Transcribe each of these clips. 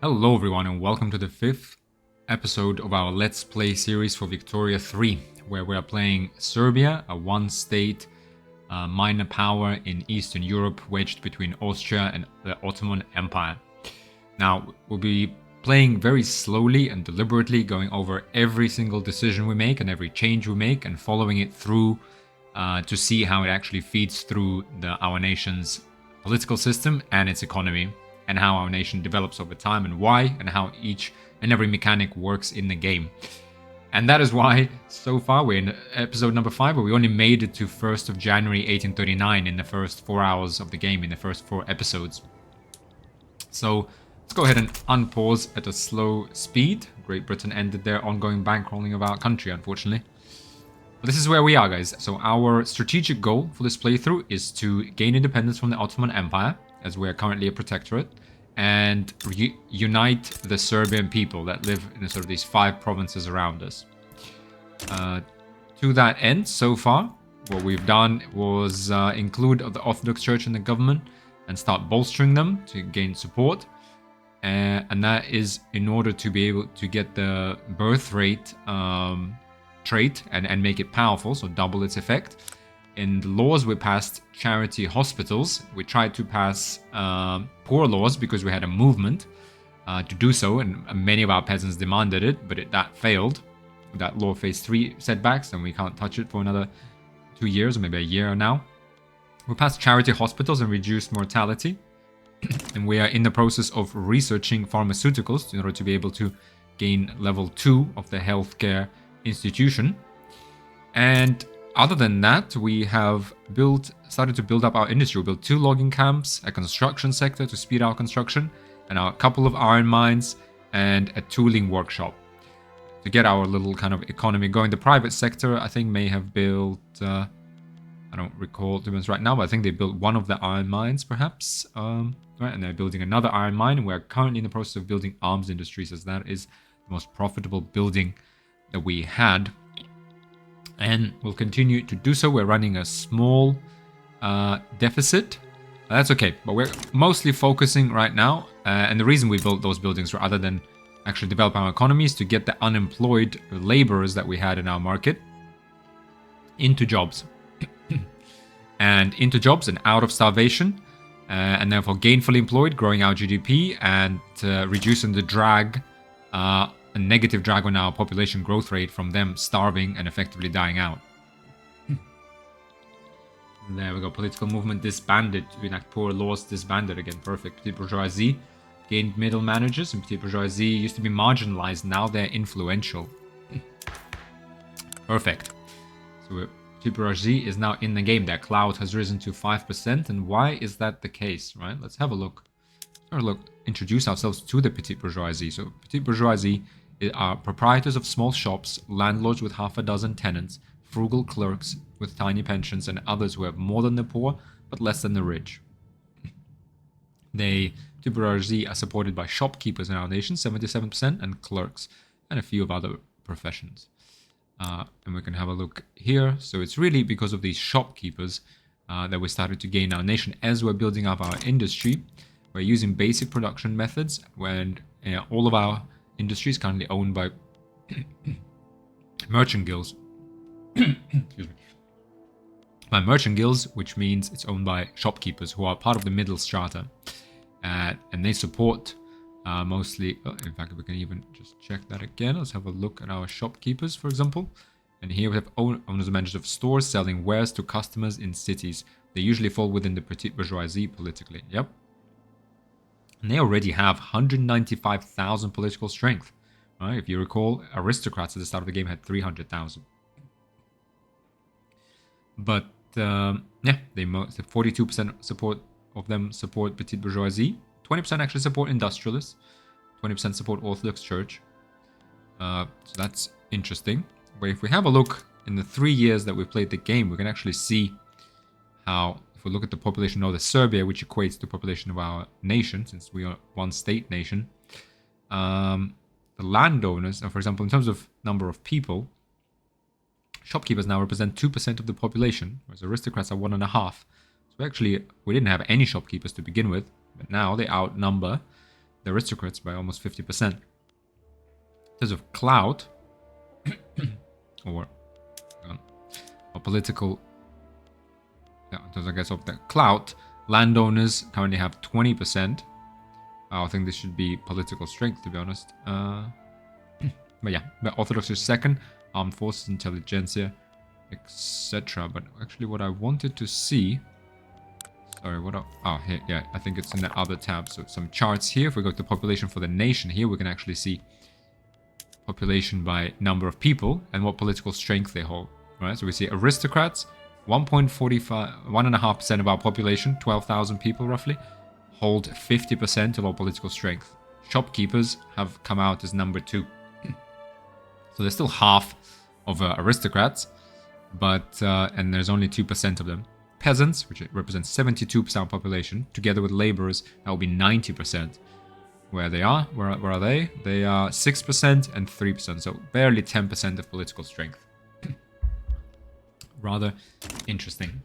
Hello everyone and welcome to the 5th episode of our Let's Play series for Victoria 3, where we are playing Serbia, a one-state minor power in Eastern Europe wedged between Austria and the Ottoman Empire. Now, we'll be playing very slowly and deliberately, going over every single decision we make and every change we make and following it through to see how it actually feeds through our nation's political system and its economy, and how our nation develops over time and why, and how each and every mechanic works in the game. And that is why, so far, we're in episode number 5, where we only made it to 1st of January 1839 in the first 4 hours of the game, in the first 4 episodes. So, let's go ahead and unpause at a slow speed. Great Britain ended their ongoing bankrolling of our country, unfortunately. But this is where we are, guys. So our strategic goal for this playthrough is to gain independence from the Ottoman Empire, as we are currently a protectorate, and unite the Serbian people that live in sort of these 5 provinces around us. To that end, so far, what we've done was include the Orthodox Church in the government and start bolstering them to gain support. And that is in order to be able to get the birth rate trait and make it powerful, so double its effect. In the laws, we passed charity hospitals. We tried to pass poor laws because we had a movement to do so, and many of our peasants demanded it, but that failed. That law faced 3 setbacks, and we can't touch it for another 2 years, or maybe a year now. We passed charity hospitals and reduced mortality, and we are in the process of researching pharmaceuticals in order to be able to gain level 2 of the healthcare institution. And other than that, we have started to build up our industry. We built 2 logging camps, a construction sector to speed our construction, and a couple of iron mines, and a tooling workshop to get our little kind of economy going. The private sector, I think, may have built, I don't recall to be honest right now, but I think they built one of the iron mines, perhaps. Right, and they're building another iron mine, and we're currently in the process of building arms industries, as that is the most profitable building that we had. And we'll continue to do so. We're running a small deficit. That's okay, but we're mostly focusing right now. And the reason we built those buildings, rather than actually develop our economy, is to get the unemployed laborers that we had in our market into jobs. And into jobs and out of starvation. And therefore gainfully employed, growing our GDP and reducing the drag, a negative drag on our population growth rate from them starving and effectively dying out. There we go. Political movement disbanded to enact poor laws. Disbanded again. Perfect. Petite bourgeoisie gained middle managers, and petite bourgeoisie used to be marginalized. Now they're influential. Perfect. So petite bourgeoisie is now in the game. Their clout has risen to 5%. And why is that the case? Right. Let's have a look. Introduce ourselves to the petite bourgeoisie. So petite bourgeoisie are proprietors of small shops, landlords with half a dozen tenants, frugal clerks with tiny pensions, and others who have more than the poor but less than the rich. The petite bourgeoisie are supported by shopkeepers in our nation, 77%, and clerks, and a few of other professions. And we can have a look here. So it's really because of these shopkeepers that we started to gain our nation as we're building up our industry. We're using basic production methods when all of our industry is currently owned by merchant guilds. Excuse me. By merchant guilds, which means it's owned by shopkeepers who are part of the middle strata. And they support mostly... in fact, we can even just check that again. Let's have a look at our shopkeepers, for example. And here we have owners and managers of stores selling wares to customers in cities. They usually fall within the petite bourgeoisie politically. Yep. And they already have 195,000 political strength. Right? If you recall, aristocrats at the start of the game had 300,000. But yeah, they 42% support of them support petite bourgeoisie. 20% actually support industrialists. 20% support Orthodox Church. So that's interesting. But if we have a look in the 3 years that we've played the game, we can actually see how, if we look at the population of the Serbia, which equates to the population of our nation, since we are one state nation, the landowners, for example, in terms of number of people, shopkeepers now represent 2% of the population, whereas aristocrats are 1.5%. So actually, we didn't have any shopkeepers to begin with, but now they outnumber the aristocrats by almost 50%. In terms of clout, or political, in terms, I guess, of the clout, landowners currently have 20%. I think this should be political strength, to be honest. But yeah, the Orthodox is second, armed forces, intelligentsia, etc. But actually what I wanted to see... Sorry, what... here, yeah, I think it's in the other tab. So some charts here. If we go to population for the nation here, we can actually see population by number of people and what political strength they hold. Right, so we see aristocrats, 1.5% of our population, 12,000 people roughly, hold 50% of our political strength. Shopkeepers have come out as number 2. So there's still half of aristocrats, but and there's only 2% of them. Peasants, which represents 72% of population, together with laborers, that will be 90%. Where they are, where are they? They are 6% and 3%, so barely 10% of political strength. Rather interesting.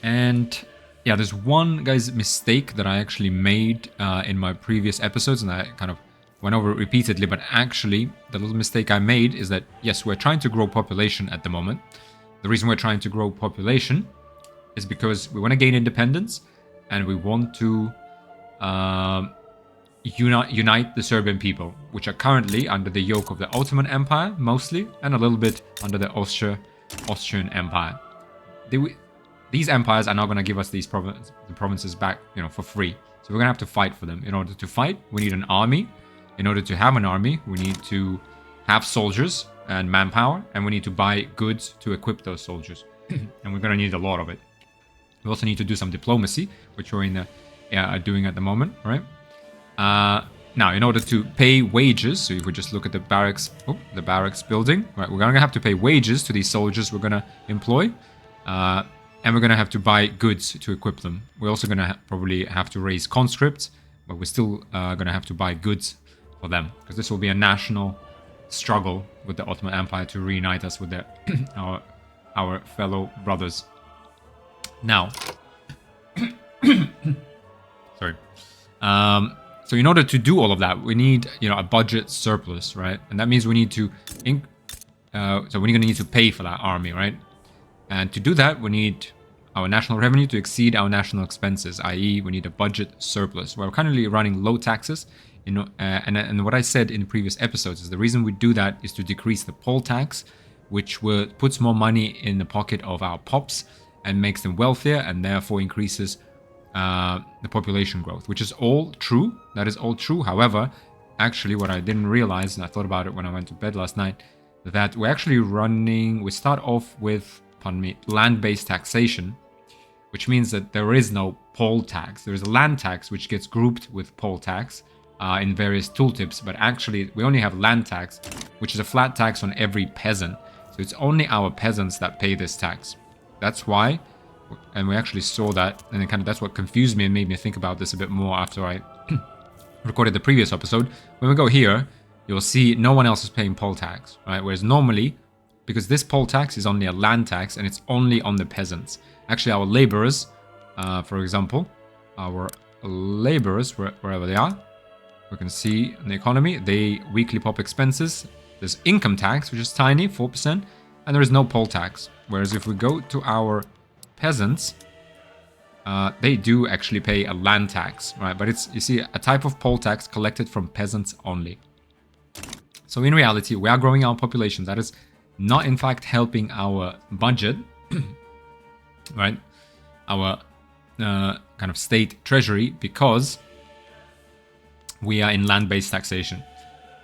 And yeah, there's one, guys, mistake that I actually made in my previous episodes, and I kind of went over it repeatedly, but actually the little mistake I made is that, yes, we're trying to grow population at the moment. The reason we're trying to grow population is because we want to gain independence and we want to unite the Serbian people, which are currently under the yoke of the Ottoman Empire, mostly, and a little bit under the Austrian Empire. These empires are not going to give us the provinces back, for free. So we're going to have to fight for them. In order to fight, we need an army. In order to have an army, we need to have soldiers and manpower, and we need to buy goods to equip those soldiers. And we're going to need a lot of it. We also need to do some diplomacy, which we're doing at the moment, right? Now, in order to pay wages, so if we just look at the barracks building, right, we're going to have to pay wages to these soldiers we're going to employ, and we're going to have to buy goods to equip them. We're also going to probably have to raise conscripts, but we're still going to have to buy goods for them, because this will be a national struggle with the Ottoman Empire to reunite us with our fellow brothers. Now, sorry. So in order to do all of that, we need, a budget surplus, right? And that means we need to, so we're going to need to pay for that army, right? And to do that, we need our national revenue to exceed our national expenses, i.e. we need a budget surplus. We're currently running low taxes, and what I said in the previous episodes is the reason we do that is to decrease the poll tax, which puts more money in the pocket of our pops and makes them wealthier, and therefore increases the population growth, which is all true. That is all true. However, actually what I didn't realize, and I thought about it when I went to bed last night, that we start off with, land-based taxation, which means that there is no poll tax. There is a land tax which gets grouped with poll tax in various tooltips, but actually we only have land tax, which is a flat tax on every peasant. So it's only our peasants that pay this tax. That's why, and we actually saw that, and that's what confused me and made me think about this a bit more after I recorded the previous episode. When we go here, you'll see no one else is paying poll tax, right? Whereas normally, because this poll tax is only a land tax and it's only on the peasants. Actually, our laborers, for example, wherever they are, we can see in the economy, they weekly pop expenses. There's income tax, which is tiny, 4%, and there is no poll tax. Whereas if we go to our peasants, they do actually pay a land tax, right? But it's, you see, a type of poll tax collected from peasants only. So in reality, we are growing our population. That is not, in fact, helping our budget, right? Our kind of state treasury, because we are in land-based taxation.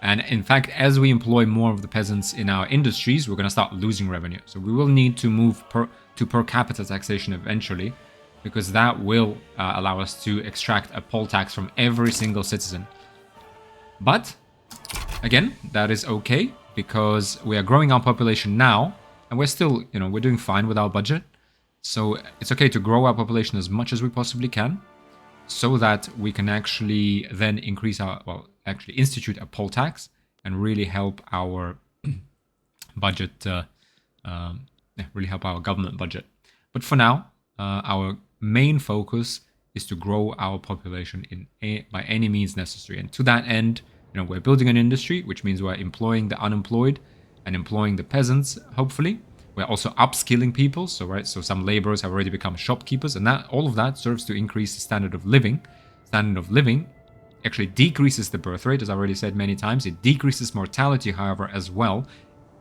And in fact, as we employ more of the peasants in our industries, we're going to start losing revenue. So we will need to move to per capita taxation eventually, because that will allow us to extract a poll tax from every single citizen. But again, that is okay, because we are growing our population now, and we're still, we're doing fine with our budget. So it's okay to grow our population as much as we possibly can, so that we can actually then actually institute a poll tax and really help our budget, really help our government budget. But for now, our main focus is to grow our population by any means necessary. And to that end, we're building an industry, which means we're employing the unemployed and employing the peasants, hopefully. We're also upskilling people, so some laborers have already become shopkeepers, and that all of that serves to increase the standard of living. Standard of living actually decreases the birth rate, as I already said many times. It decreases mortality, however, as well,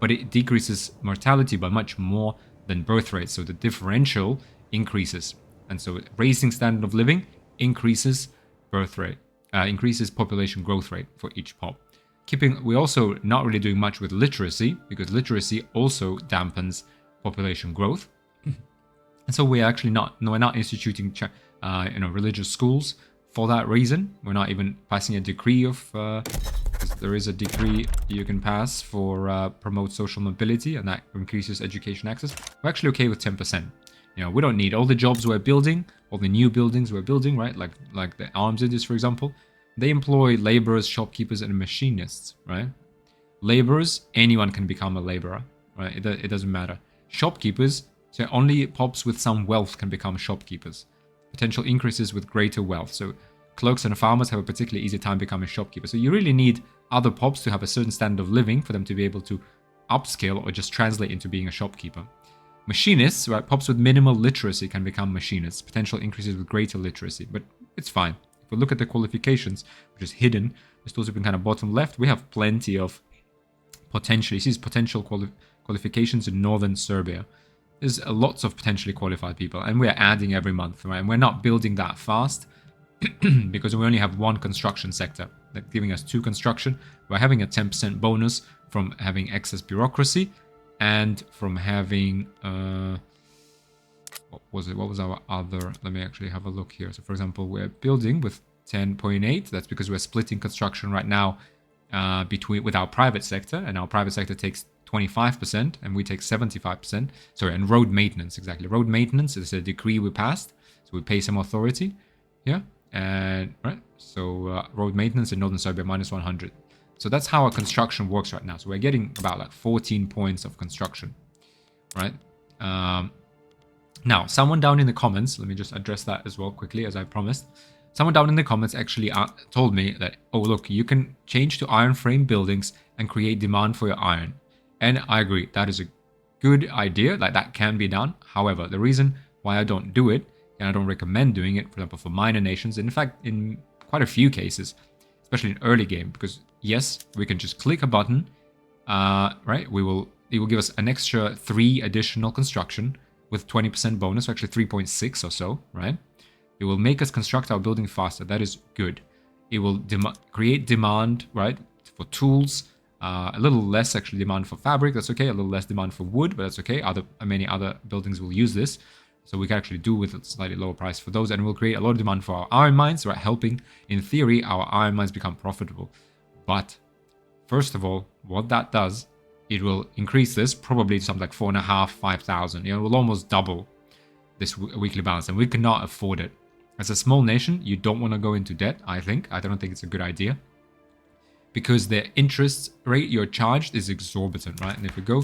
but it decreases mortality by much more than birth rate, so the differential increases. And so raising standard of living increases birth rate, increases population growth rate for each pop. We're also not really doing much with literacy, because literacy also dampens population growth. And so we're actually not instituting religious schools for that reason. We're not even passing a decree because there is a decree you can pass for promote social mobility, and that increases education access. We're actually okay with 10%. We don't need all the jobs we're building, all the new buildings we're building, right? Like the arms industry, for example. They employ laborers, shopkeepers, and machinists, right? Laborers, anyone can become a laborer, right? It doesn't matter. Shopkeepers, so only pops with some wealth can become shopkeepers. Potential increases with greater wealth. So clerks and farmers have a particularly easy time becoming shopkeepers. So you really need other pops to have a certain standard of living for them to be able to upscale or just translate into being a shopkeeper. Machinists, right? Pops with minimal literacy can become machinists. Potential increases with greater literacy, but it's fine. If we look at the qualifications, which is hidden, just those in kind of bottom left, we have plenty of potentially. See, potential qualifications in northern Serbia. There's lots of potentially qualified people, and we're adding every month, right? And we're not building that fast because we only have one construction sector. That's giving us 2 construction. We're having a 10% bonus from having excess bureaucracy and from having what was our other? Let me actually have a look here. So for example, we're building with 10.8. That's because we're splitting construction right now with our private sector, and our private sector takes 25% and we take 75%. Sorry, and road maintenance, exactly. Road maintenance is a decree we passed, so we pay some authority here. And right, so road maintenance in northern Serbia minus 100. So that's how our construction works right now. So we're getting about like 14 points of construction, right? Now, someone down in the comments, let me just address that as well quickly, as I promised. Someone down in the comments actually told me that, oh, look, you can change to iron frame buildings and create demand for your iron. And I agree, that is a good idea, like that can be done. However, the reason why I don't do it, and I don't recommend doing it, for example, for minor nations, in fact, in quite a few cases, especially in early game, because yes, we can just click a button, right? It will give us an extra 3 additional construction with 20% bonus, or actually 3.6 or so, right? It will make us construct our building faster. That is good. It will create demand, right, for tools. A little less actually demand for fabric. That's okay. A little less demand for wood, but that's okay. Many other buildings will use this, so we can actually do with a slightly lower price for those, and we'll create a lot of demand for our iron mines, right? Helping, in theory, our iron mines become profitable. But first of all, what that does, it will increase this probably to something like 4,500, 5,000. It will almost double this weekly balance, and we cannot afford it. As a small nation, you don't want to go into debt. I don't think it's a good idea, because the interest rate you're charged is exorbitant, right? And if we go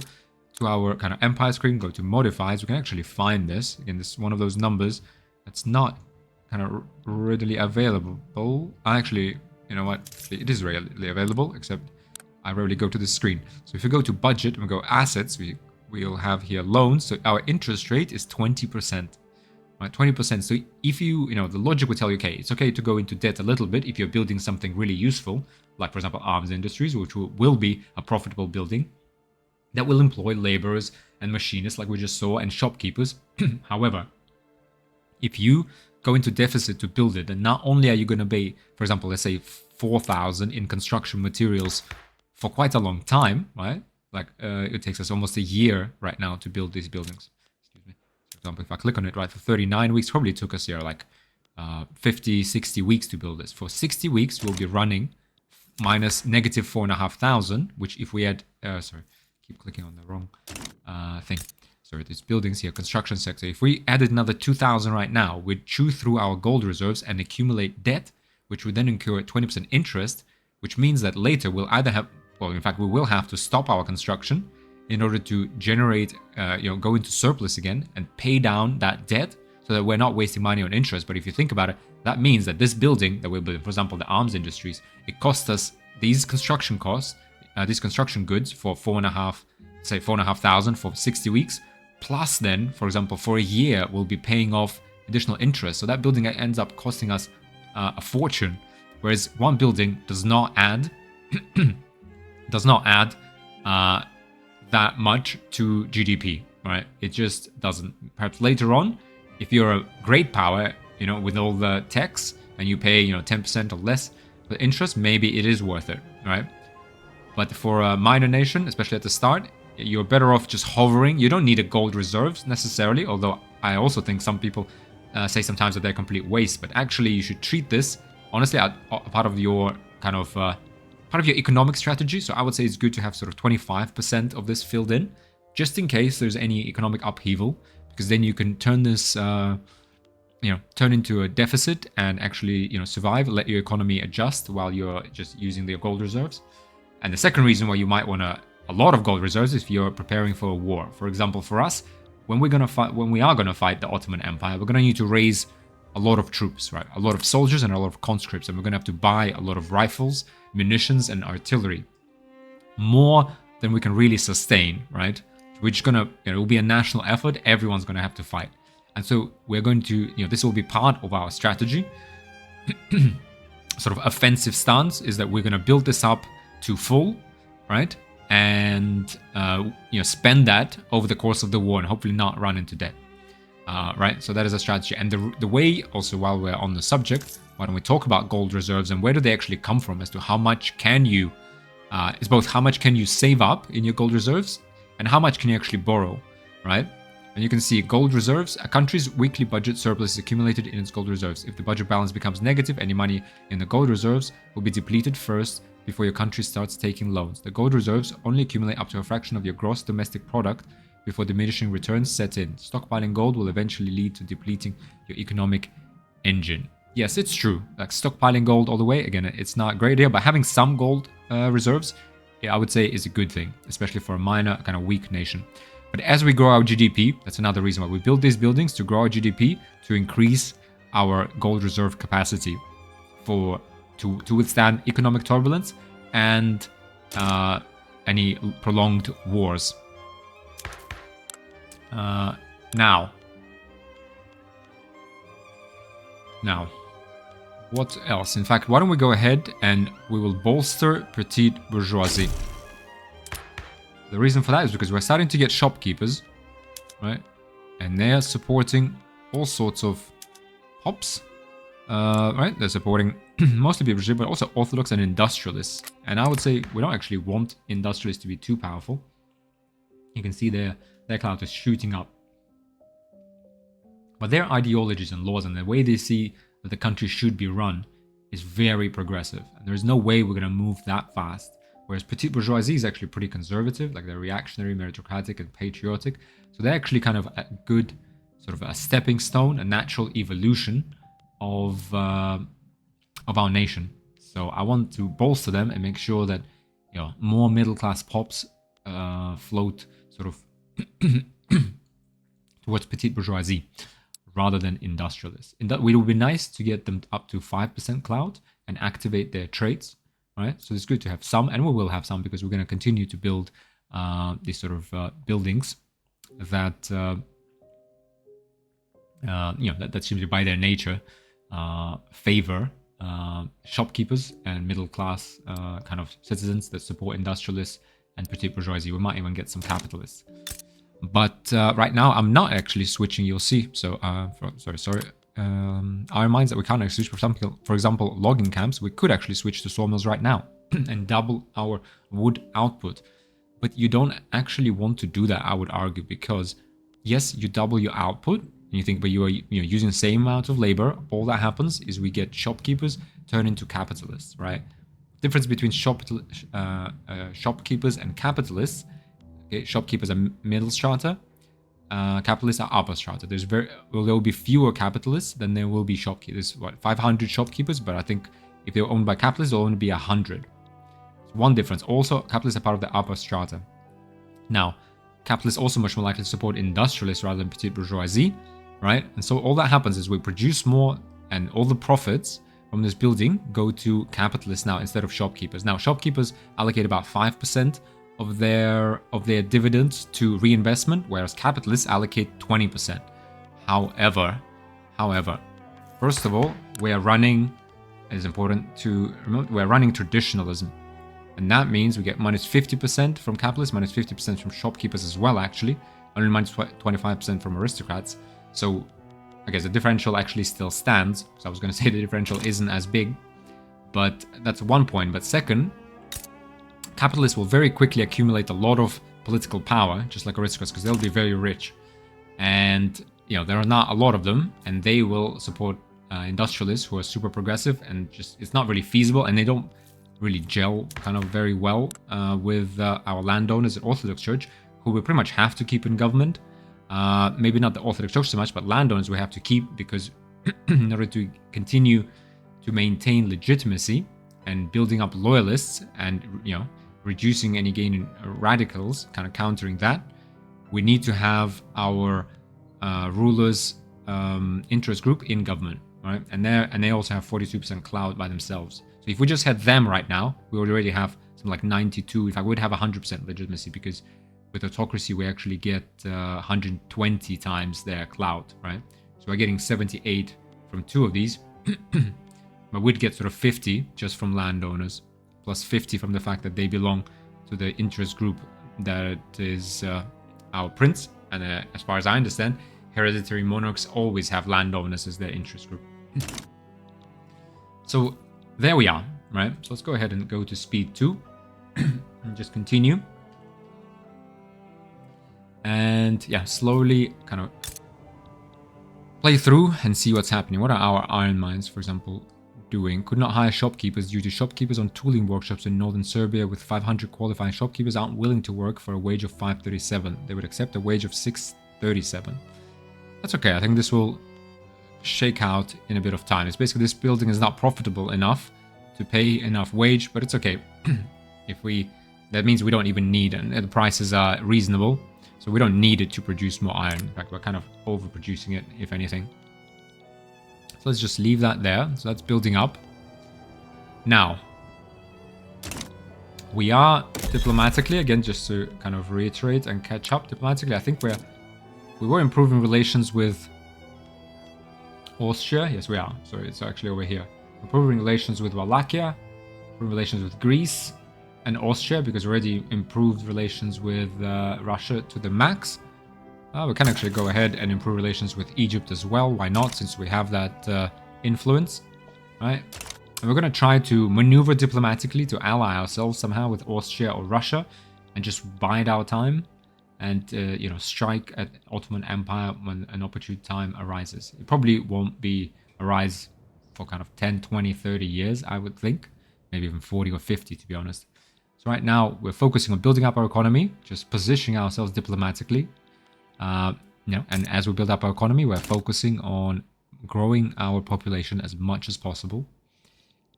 to our kind of empire screen, go to modifiers, we can actually find this. Again, this is one of those numbers that's not kind of readily available. Actually, you know what? It is readily available, except I rarely go to the screen. So if we go to budget and we go assets, we'll have here loans. So our interest rate is 20%. Right, 20%. So if the logic would tell you, okay, it's okay to go into debt a little bit if you're building something really useful, like for example, arms industries, which will be a profitable building that will employ laborers and machinists, like we just saw, and shopkeepers. However, if you go into deficit to build it, then not only are you going to pay, for example, let's say 4,000 in construction materials for quite a long time, right? Like it takes us almost a year right now to build these buildings. For example, if I click on it, right, for 39 weeks, probably took us here like 50, 60 weeks to build this. For 60 weeks, we'll be running minus negative 4,500, which if we had, keep clicking on the wrong thing. Sorry, there's buildings here, construction sector. If we added another 2,000 right now, we'd chew through our gold reserves and accumulate debt, which would then incur 20% interest, which means that later we'll either have, well, in fact, we will have to stop our construction in order to generate, go into surplus again and pay down that debt. so that we're not wasting money on interest. But if you think about it, that means that this building that we're building, for example, the arms industries, it cost us these construction costs, these construction goods for 4,500 for 60 weeks. Plus then, for example, for a year, we'll be paying off additional interest. So that building ends up costing us a fortune. Whereas one building does not add that much to GDP, right? It just doesn't. Perhaps later on, if you're a great power, with all the tax, and you pay, 10% or less for interest, maybe it is worth it, right? But for a minor nation, especially at the start, you're better off just hovering. You don't need a gold reserves necessarily, although I also think some people say sometimes that they're complete waste. But actually, you should treat this honestly as part of your kind of part of your economic strategy. So I would say it's good to have sort of 25% of this filled in, just in case there's any economic upheaval, because then you can turn this, turn into a deficit and actually, survive, let your economy adjust while you're just using the gold reserves. And the second reason why you might want a lot of gold reserves is if you're preparing for a war. For example, for us, when we are gonna fight the Ottoman Empire, we're gonna need to raise a lot of troops, right? A lot of soldiers and a lot of conscripts, and we're gonna have to buy a lot of rifles, munitions, and artillery, more than we can really sustain, right? Which gonna, it will be a national effort. Everyone's gonna have to fight, and so we're going to, this will be part of our strategy. Sort of offensive stance is that we're gonna build this up to full, right? And spend that over the course of the war and hopefully not run into debt, right? So that is a strategy. And the way also, while we're on the subject, why don't we talk about gold reserves and where do they actually come from, as to how much can you it's both how much can you save up in your gold reserves and how much can you actually borrow, right? And you can see gold reserves, a country's weekly budget surplus is accumulated in its gold reserves. If the budget balance becomes negative, any money in the gold reserves will be depleted first before your country starts taking loans. The gold reserves only accumulate up to a fraction of your gross domestic product before diminishing returns set in. Stockpiling gold will eventually lead to depleting your economic engine. Yes, it's true. Like stockpiling gold all the way, again, it's not a great idea, but having some gold reserves, I would say is a good thing, especially for a minor, kind of weak nation. But as we grow our GDP, that's another reason why we build these buildings, to grow our GDP, to increase our gold reserve capacity to withstand economic turbulence and any prolonged wars. Now, what else? In fact, why don't we go ahead and we will bolster petite bourgeoisie. The reason for that is because we're starting to get shopkeepers, right? And they're supporting all sorts of hops, right? They're supporting mostly people, but also Orthodox and industrialists. And I would say we don't actually want industrialists to be too powerful. You can see their clout is shooting up. But their ideologies and laws and the way they see that the country should be run is very progressive. And there's no way we're going to move that fast. Whereas petite bourgeoisie is actually pretty conservative, like they're reactionary, meritocratic, and patriotic. So they're actually kind of a good sort of a stepping stone, a natural evolution of our nation. So I want to bolster them and make sure that more middle-class pops float sort of towards petite bourgeoisie rather than industrialists. It would be nice to get them up to 5% clout and activate their traits, right? So it's good to have some, and we will have some because we're going to continue to build these sort of buildings that that seem to, by their nature, favor shopkeepers and middle class kind of citizens that support industrialists and petite bourgeoisie. We might even get some capitalists. But right now, I'm not actually switching. You'll see. So, sorry. Our minds that we can't actually switch. For example, logging camps. We could actually switch to sawmills right now and double our wood output. But you don't actually want to do that, I would argue, because yes, you double your output, and you think, but you are using the same amount of labor. All that happens is we get shopkeepers turn into capitalists, right? Difference between shopkeepers and capitalists. Okay, shopkeepers are middle strata. Capitalists are upper strata. There will be fewer capitalists than there will be shopkeepers. 500 shopkeepers, but I think if they're owned by capitalists, there'll only be 100. One difference. Also, capitalists are part of the upper strata. Now, capitalists also much more likely to support industrialists rather than petite bourgeoisie, right? And so all that happens is we produce more, and all the profits from this building go to capitalists now instead of shopkeepers. Now, shopkeepers allocate about 5% of their dividends to reinvestment, whereas capitalists allocate 20%. However, first of all, we are running, it is important to remember, we're running traditionalism. And that means we get minus 50% from capitalists, minus 50% from shopkeepers as well, actually. Only minus 25% from aristocrats. So, I guess the differential actually still stands. So I was going to say the differential isn't as big. But that's one point. But second, capitalists will very quickly accumulate a lot of political power, just like aristocrats, because they'll be very rich. And, there are not a lot of them. And they will support industrialists who are super progressive. And just, it's not really feasible. And they don't really gel kind of very well with our landowners at Orthodox Church, who we pretty much have to keep in government. Maybe not the Orthodox Church so much, but landowners we have to keep, because in order to continue to maintain legitimacy and building up loyalists and, reducing any gain in radicals, kind of countering that, we need to have our rulers' interest group in government, right? And they also have 42% clout by themselves. So if we just had them right now, we would already have something like 92. In fact, we'd have 100% legitimacy, because with autocracy, we actually get 120 times their clout, right? So we're getting 78 from 2 of these, but we'd get sort of 50 just from landowners, plus 50 from the fact that they belong to the interest group that is our prince. And as far as I understand, hereditary monarchs always have landowners as their interest group. So there we are, right? So let's go ahead and go to speed 2 and just continue. And yeah, slowly kind of play through and see what's happening. What are our iron mines, for example, doing? Could not hire shopkeepers due to shopkeepers on tooling workshops in northern Serbia with 500 qualifying shopkeepers aren't willing to work for a wage of 537. They would accept a wage of 637. That's okay. I think this will shake out in a bit of time. It's basically this building is not profitable enough to pay enough wage, but it's okay. That means we don't even need, and the prices are reasonable, so we don't need it to produce more iron. In fact, we're kind of overproducing it, if anything. So let's just leave that there. So that's building up. Now, we are diplomatically, again, just to kind of reiterate and catch up diplomatically, I think we were improving relations with Austria. Yes, we are. Sorry, it's actually over here. Improving relations with Wallachia, improving relations with Greece and Austria, because we already improved relations with Russia to the max. We can actually go ahead and improve relations with Egypt as well. Why not, since we have that influence, right? And we're going to try to maneuver diplomatically to ally ourselves somehow with Austria or Russia and just bide our time and, strike at Ottoman Empire when an opportune time arises. It probably won't arise for kind of 10, 20, 30 years, I would think. Maybe even 40 or 50, to be honest. So right now, we're focusing on building up our economy, just positioning ourselves diplomatically. And as we build up our economy, we're focusing on growing our population as much as possible.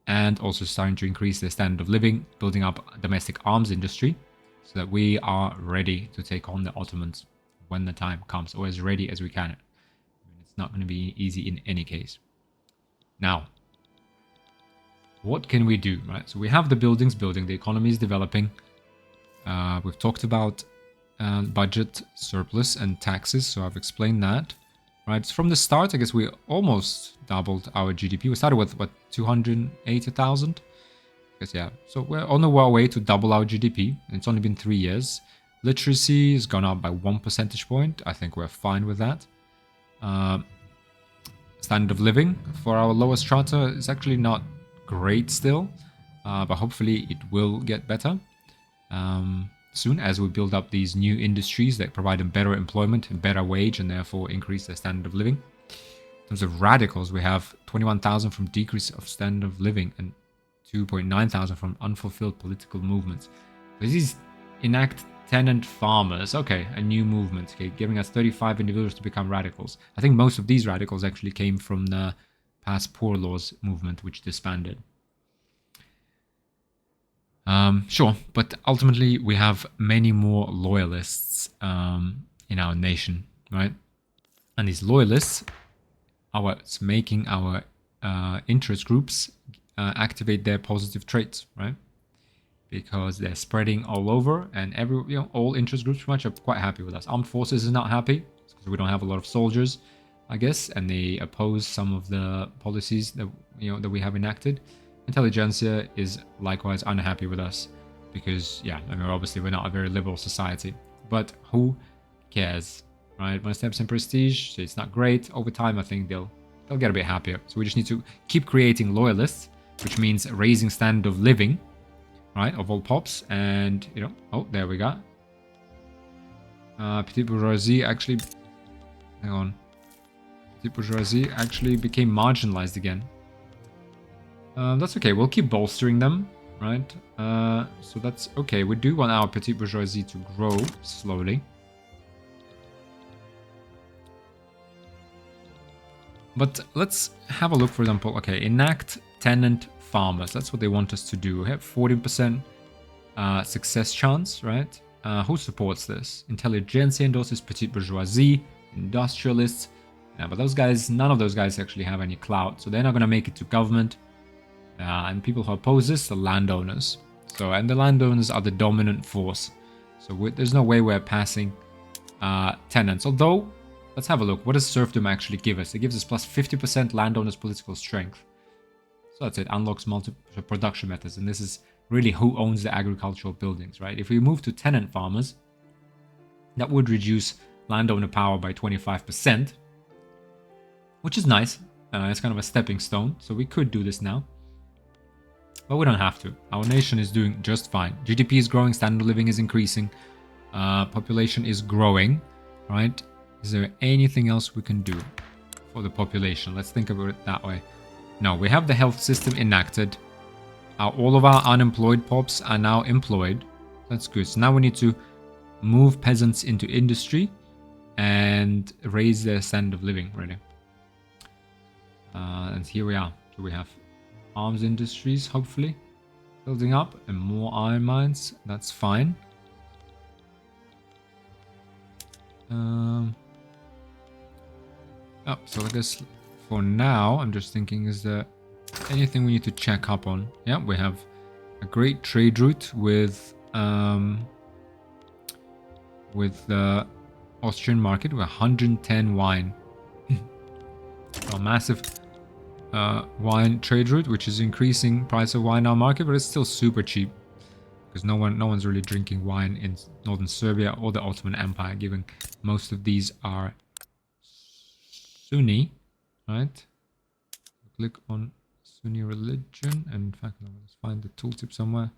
And also starting to increase their standard of living, building up a domestic arms industry, so that we are ready to take on the Ottomans when the time comes, or as ready as we can. It's not going to be easy in any case. Now, what can we do, right? So we have the buildings building, the economy is developing. We've talked about budget, surplus, and taxes, so I've explained that. Right, so from the start, I guess we almost doubled our GDP. We started with, 280,000? I guess, yeah. So we're on our way to double our GDP. And it's only been 3 years. Literacy has gone up by 1 percentage point. I think we're fine with that. Standard of living for our lower strata is actually not great still. But hopefully it will get better soon as we build up these new industries that provide them better employment and better wage and therefore increase their standard of living. In terms of radicals, we have 21,000 from decrease of standard of living and 2,900 from unfulfilled political movements. These enact tenant farmers. Okay, a new movement, okay, giving us 35 individuals to become radicals. I think most of these radicals actually came from the past poor laws movement, which disbanded. Sure, but ultimately we have many more loyalists in our nation, right? And these loyalists are what's making our interest groups activate their positive traits, right? Because they're spreading all over, and all interest groups pretty much are quite happy with us. Armed forces is not happy because we don't have a lot of soldiers, I guess, and they oppose some of the policies that that we have enacted. Intelligentsia is likewise unhappy with us because, yeah, I mean, obviously we're not a very liberal society, but who cares, right? When it steps in prestige, so it's not great. Over time, I think they'll get a bit happier. So we just need to keep creating loyalists, which means raising standard of living, right, of all pops. And oh, there we go. Petite bourgeoisie actually, hang on, petite bourgeoisie actually became marginalized again. That's okay. We'll keep bolstering them, right? So that's okay. We do want our petite bourgeoisie to grow slowly. But let's have a look, for example, okay, enact tenant farmers. That's what they want us to do. We have 14% success chance, right? Who supports this? Intelligentsia endorses petite bourgeoisie, industrialists. Yeah, but those guys, none of those guys actually have any clout, so they're not going to make it to government. And people who oppose this, the landowners. So, and the landowners are the dominant force. So there's no way we're passing tenants. Although, let's have a look. What does serfdom actually give us? It gives us plus 50% landowners' political strength. So that's it. Unlocks multiple production methods. And this is really who owns the agricultural buildings, right? If we move to tenant farmers, that would reduce landowner power by 25%, which is nice. It's kind of a stepping stone. So we could do this now. But we don't have to. Our nation is doing just fine. GDP is growing, standard of living is increasing, population is growing, right? Is there anything else we can do for the population? Let's think about it that way. No, we have the health system enacted. All of our unemployed pops are now employed. That's good. So now we need to move peasants into industry and raise their standard of living, really. And here we are. So we have arms industries, hopefully, building up, and more iron mines. That's fine. So I guess for now, I'm just thinking, is there anything we need to check up on? Yeah, we have a great trade route with the Austrian market. We're 110 wine. A massive wine trade route, which is increasing price of wine in our market, but it's still super cheap because no one's really drinking wine in northern Serbia or the Ottoman Empire, given most of these are Sunni, right? Click on Sunni religion, and in fact, let's find the tooltip somewhere.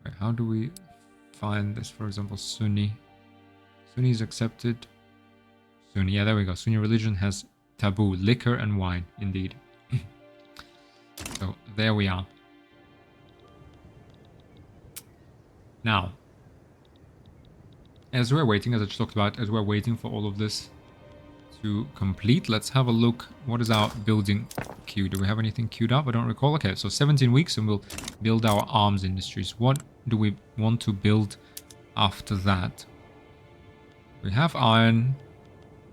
Right, how do we find this? For example, Sunni. Sunni is accepted. Sunni, yeah, there we go. Sunni religion has taboo, liquor and wine, indeed. So there we are. Now, as we're waiting, as I just talked about, as we're waiting for all of this to complete, let's have a look. What is our building queue? Do we have anything queued up? I don't recall. Okay, so 17 weeks and we'll build our arms industries. What do we want to build after that? We have iron.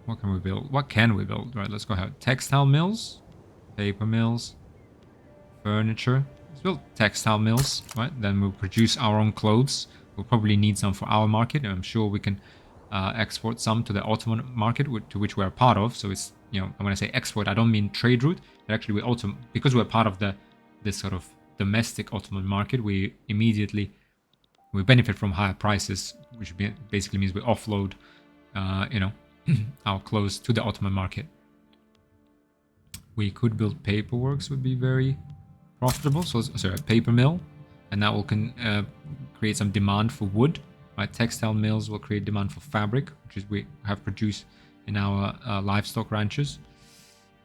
What can we build? What can we build? Right, let's go ahead. Textile mills, paper mills, furniture. Let's build textile mills, right? Then we'll produce our own clothes. We'll probably need some for our market, and I'm sure we can export some to the Ottoman market, to which we're part of. So it's, when I say export, I don't mean trade route. But actually, we also, because we're part of this sort of domestic Ottoman market, we benefit from higher prices, which basically means we offload, our clothes to the Ottoman market. We could build paperworks, would be very profitable. So, sorry, a paper mill, and that will create some demand for wood. Right, textile mills will create demand for fabric, which is we have produced in our livestock ranches.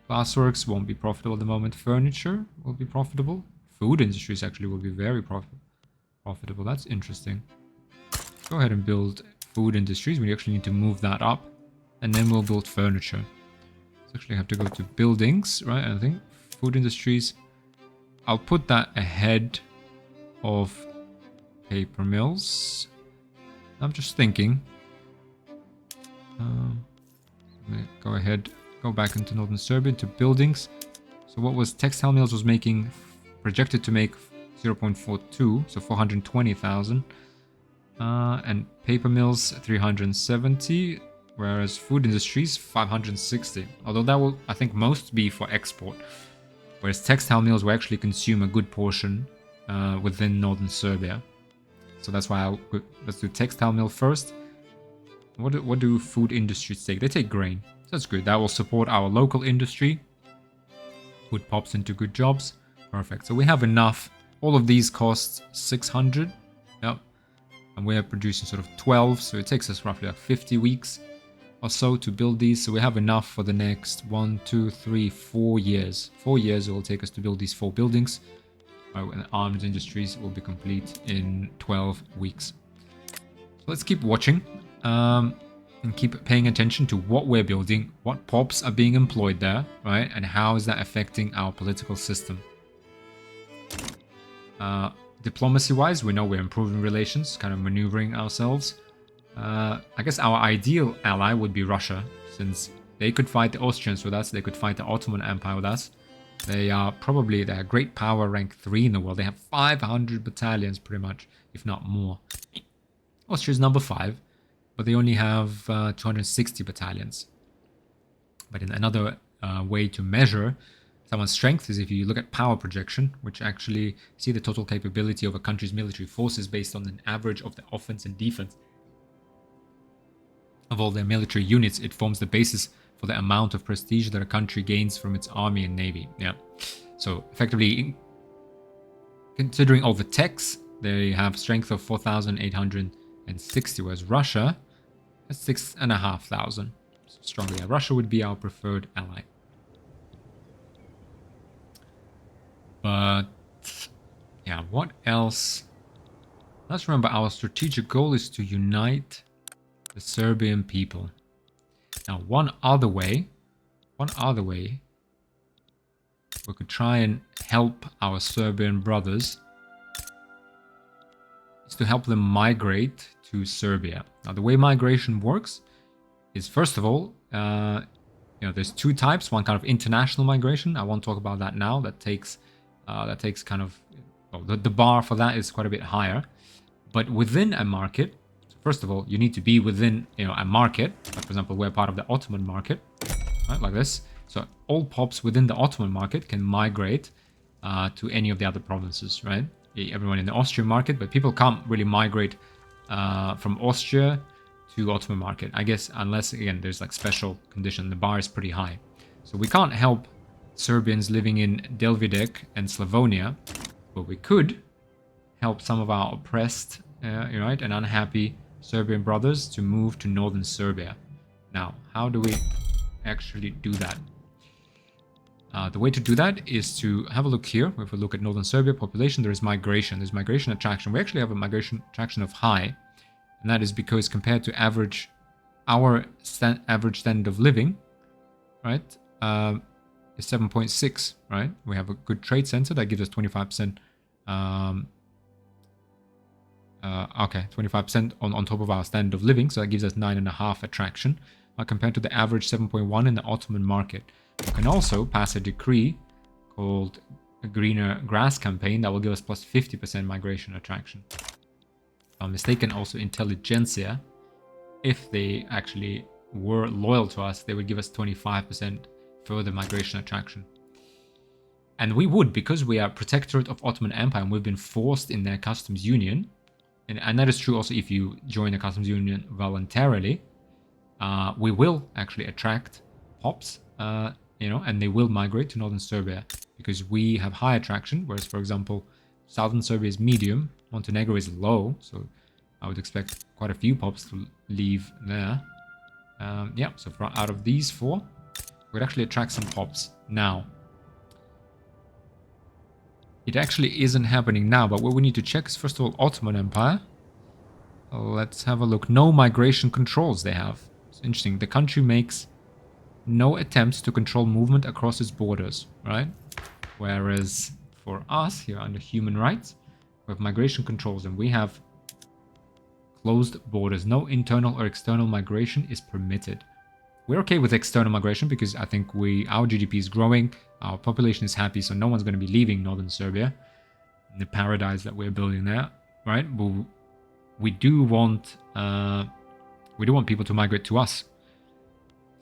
Glassworks won't be profitable at the moment. Furniture will be profitable. Food industries actually will be very profitable. That's interesting. Go ahead and build food industries. We actually need to move that up, and then we'll build furniture. Let's actually have to go to buildings, right? I think food industries, I'll put that ahead of paper mills. I'm just thinking. Go ahead, go back into northern Serbia, into buildings. So what was textile mills was making, projected to make 0.42, so 420,000. And paper mills 370, whereas food industries 560. Although that will, I think, most be for export. Whereas textile mills will actually consume a good portion within northern Serbia. So that's why let's do textile mill first. What do food industries take? They take grain. So that's good. That will support our local industry. Put pops into good jobs. Perfect. So we have enough. All of these cost 600. Yep. And we're producing sort of 12. So it takes us roughly like 50 weeks or so to build these. So we have enough for the next 4 years. 4 years it will take us to build these 4 buildings. And arms industries will be complete in 12 weeks. So let's keep watching. And keep paying attention to what we're building, what pops are being employed there, right? And how is that affecting our political system. Diplomacy-wise, we know we're improving relations, kind of maneuvering ourselves. I guess our ideal ally would be Russia, since they could fight the Austrians with us, they could fight the Ottoman Empire with us. They're great power, rank 3 in the world. They have 500 battalions, pretty much, if not more. Austria's number 5. But they only have 260 battalions. But in another way to measure someone's strength is if you look at power projection, which actually see the total capability of a country's military forces based on an average of the offense and defense of all their military units. It forms the basis for the amount of prestige that a country gains from its army and navy. Yeah. So effectively, considering all the techs, they have strength of 4,860, whereas Russia has 6,500. So strongly, yeah, Russia would be our preferred ally. But yeah, what else? Let's remember our strategic goal is to unite the Serbian people. Now, one other way we could try and help our Serbian brothers is to help them migrate to Serbia. Now, the way migration works is, first of all, there's 2 types. One kind of international migration. I won't talk about that now. That takes kind of, well, the bar for that is quite a bit higher. But within a market, first of all, you need to be within a market. Like, for example, we're part of the Ottoman market, right? Like this. So all pops within the Ottoman market can migrate to any of the other provinces, right? Everyone in the Austrian market, but people can't really migrate from Austria to Ottoman market, I guess, unless, again, there's like special condition. The bar is pretty high. So we can't help Serbians living in Delvidek and Slavonia, but we could help some of our oppressed, right, and unhappy Serbian brothers to move to northern Serbia. Now, how do we actually do that? The way to do that is to have a look here. If we look at northern Serbia population, there is migration. There's migration attraction. We actually have a migration attraction of high, and that is because compared to our average standard of living, right, is 7.6, right? We have a good trade center that gives us 25%. 25% on top of our standard of living, so that gives us 9.5 attraction, compared to the average 7.1 in the Ottoman market. We can also pass a decree called a Greener Grass Campaign that will give us plus 50% migration attraction. If I'm mistaken, also intelligentsia, if they actually were loyal to us, they would give us 25% further migration attraction. And we would, because we are protectorate of Ottoman Empire and we've been forced in their customs union, and that is true also if you join the customs union voluntarily, we will actually attract pops, and they will migrate to northern Serbia because we have high attraction, whereas, for example, southern Serbia is medium, Montenegro is low, so I would expect quite a few pops to leave there. So out of these 4, we'd actually attract some pops. Now, it actually isn't happening now, but what we need to check is, first of all, Ottoman Empire. Let's have a look. No migration controls they have. It's interesting. The country makes no attempts to control movement across its borders, right? Whereas for us, here under human rights, we have migration controls, and we have closed borders. No internal or external migration is permitted. We're okay with external migration because I think our GDP is growing, our population is happy, so no one's going to be leaving northern Serbia, the paradise that we're building there, right? But we do want people to migrate to us.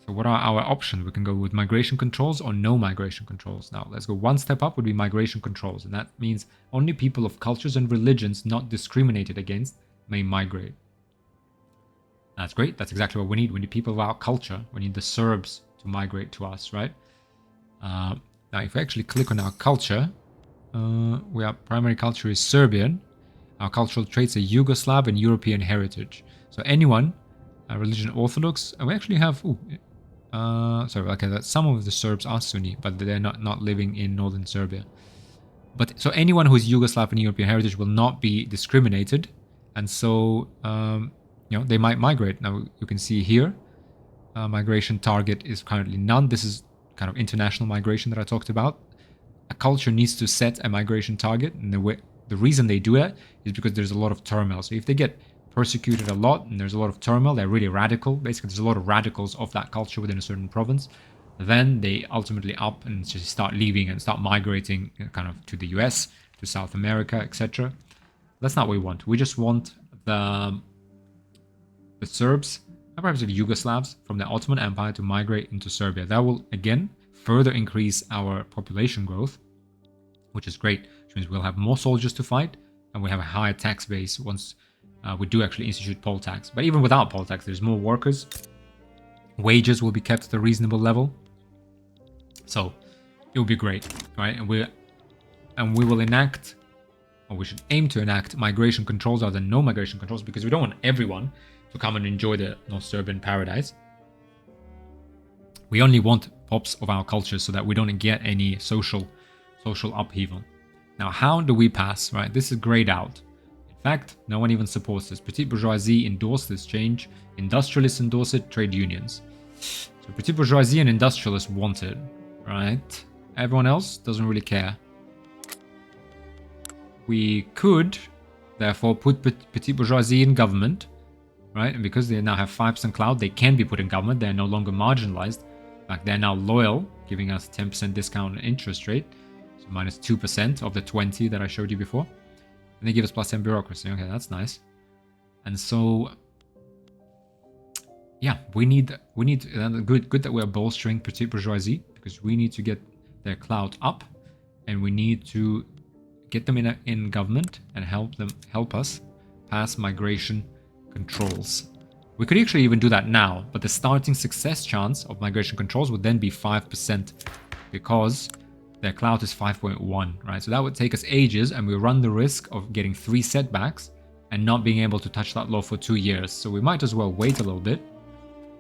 So what are our options? We can go with migration controls or no migration controls. Now let's go one step up, would be migration controls, and that means only people of cultures and religions not discriminated against may migrate. That's great. That's exactly what we need. We need people of our culture. We need the Serbs to migrate to us, right? Now, if we actually click on our culture, our primary culture is Serbian. Our cultural traits are Yugoslav and European heritage. So anyone, religion Orthodox, and we actually have, that some of the Serbs are Sunni, but they're not living in northern Serbia. But so anyone who is Yugoslav and European heritage will not be discriminated, and so they might migrate. Now you can see here, migration target is currently none. This is kind of international migration that I talked about. A culture needs to set a migration target, and the reason they do that is because there's a lot of turmoil. So if they get persecuted a lot and there's a lot of turmoil, they're really radical. Basically, there's a lot of radicals of that culture within a certain province. Then they ultimately up and just start leaving and start migrating kind of to the US, to South America, etc. That's not what we want. We just want the Serbs, and perhaps the Yugoslavs from the Ottoman Empire to migrate into Serbia. That will, again, further increase our population growth, which is great, which means we'll have more soldiers to fight, and we have a higher tax base once we do actually institute poll tax. But even without poll tax, there's more workers. Wages will be kept at a reasonable level. So it will be great, right? And we will enact, or we should aim to enact, migration controls rather than no migration controls, because we don't want everyone to come and enjoy the North Serbian paradise. We only want pops of our culture so that we don't get any social upheaval. Now, how do we pass, right? This is grayed out. In fact, no one even supports this. Petite bourgeoisie endorse this change. Industrialists endorse it. Trade unions. So petite bourgeoisie and industrialists want it, right? Everyone else doesn't really care. We could, therefore, put petite bourgeoisie in government, right? And because they now have 5% clout, they can be put in government. They're no longer marginalized. In fact, they're now loyal, giving us 10% discount on interest rate. So minus 2% of the 20 that I showed you before. And they give us plus 10 bureaucracy. Okay, that's nice. And so, yeah, we need good that we're bolstering petite bourgeoisie, because we need to get their clout up, and we need to get them in government and help us pass migration controls. We could actually even do that now, but the starting success chance of migration controls would then be 5%, because their clout is 5.1, right? So that would take us ages, and we run the risk of getting 3 setbacks and not being able to touch that law for 2 years. So we might as well wait a little bit,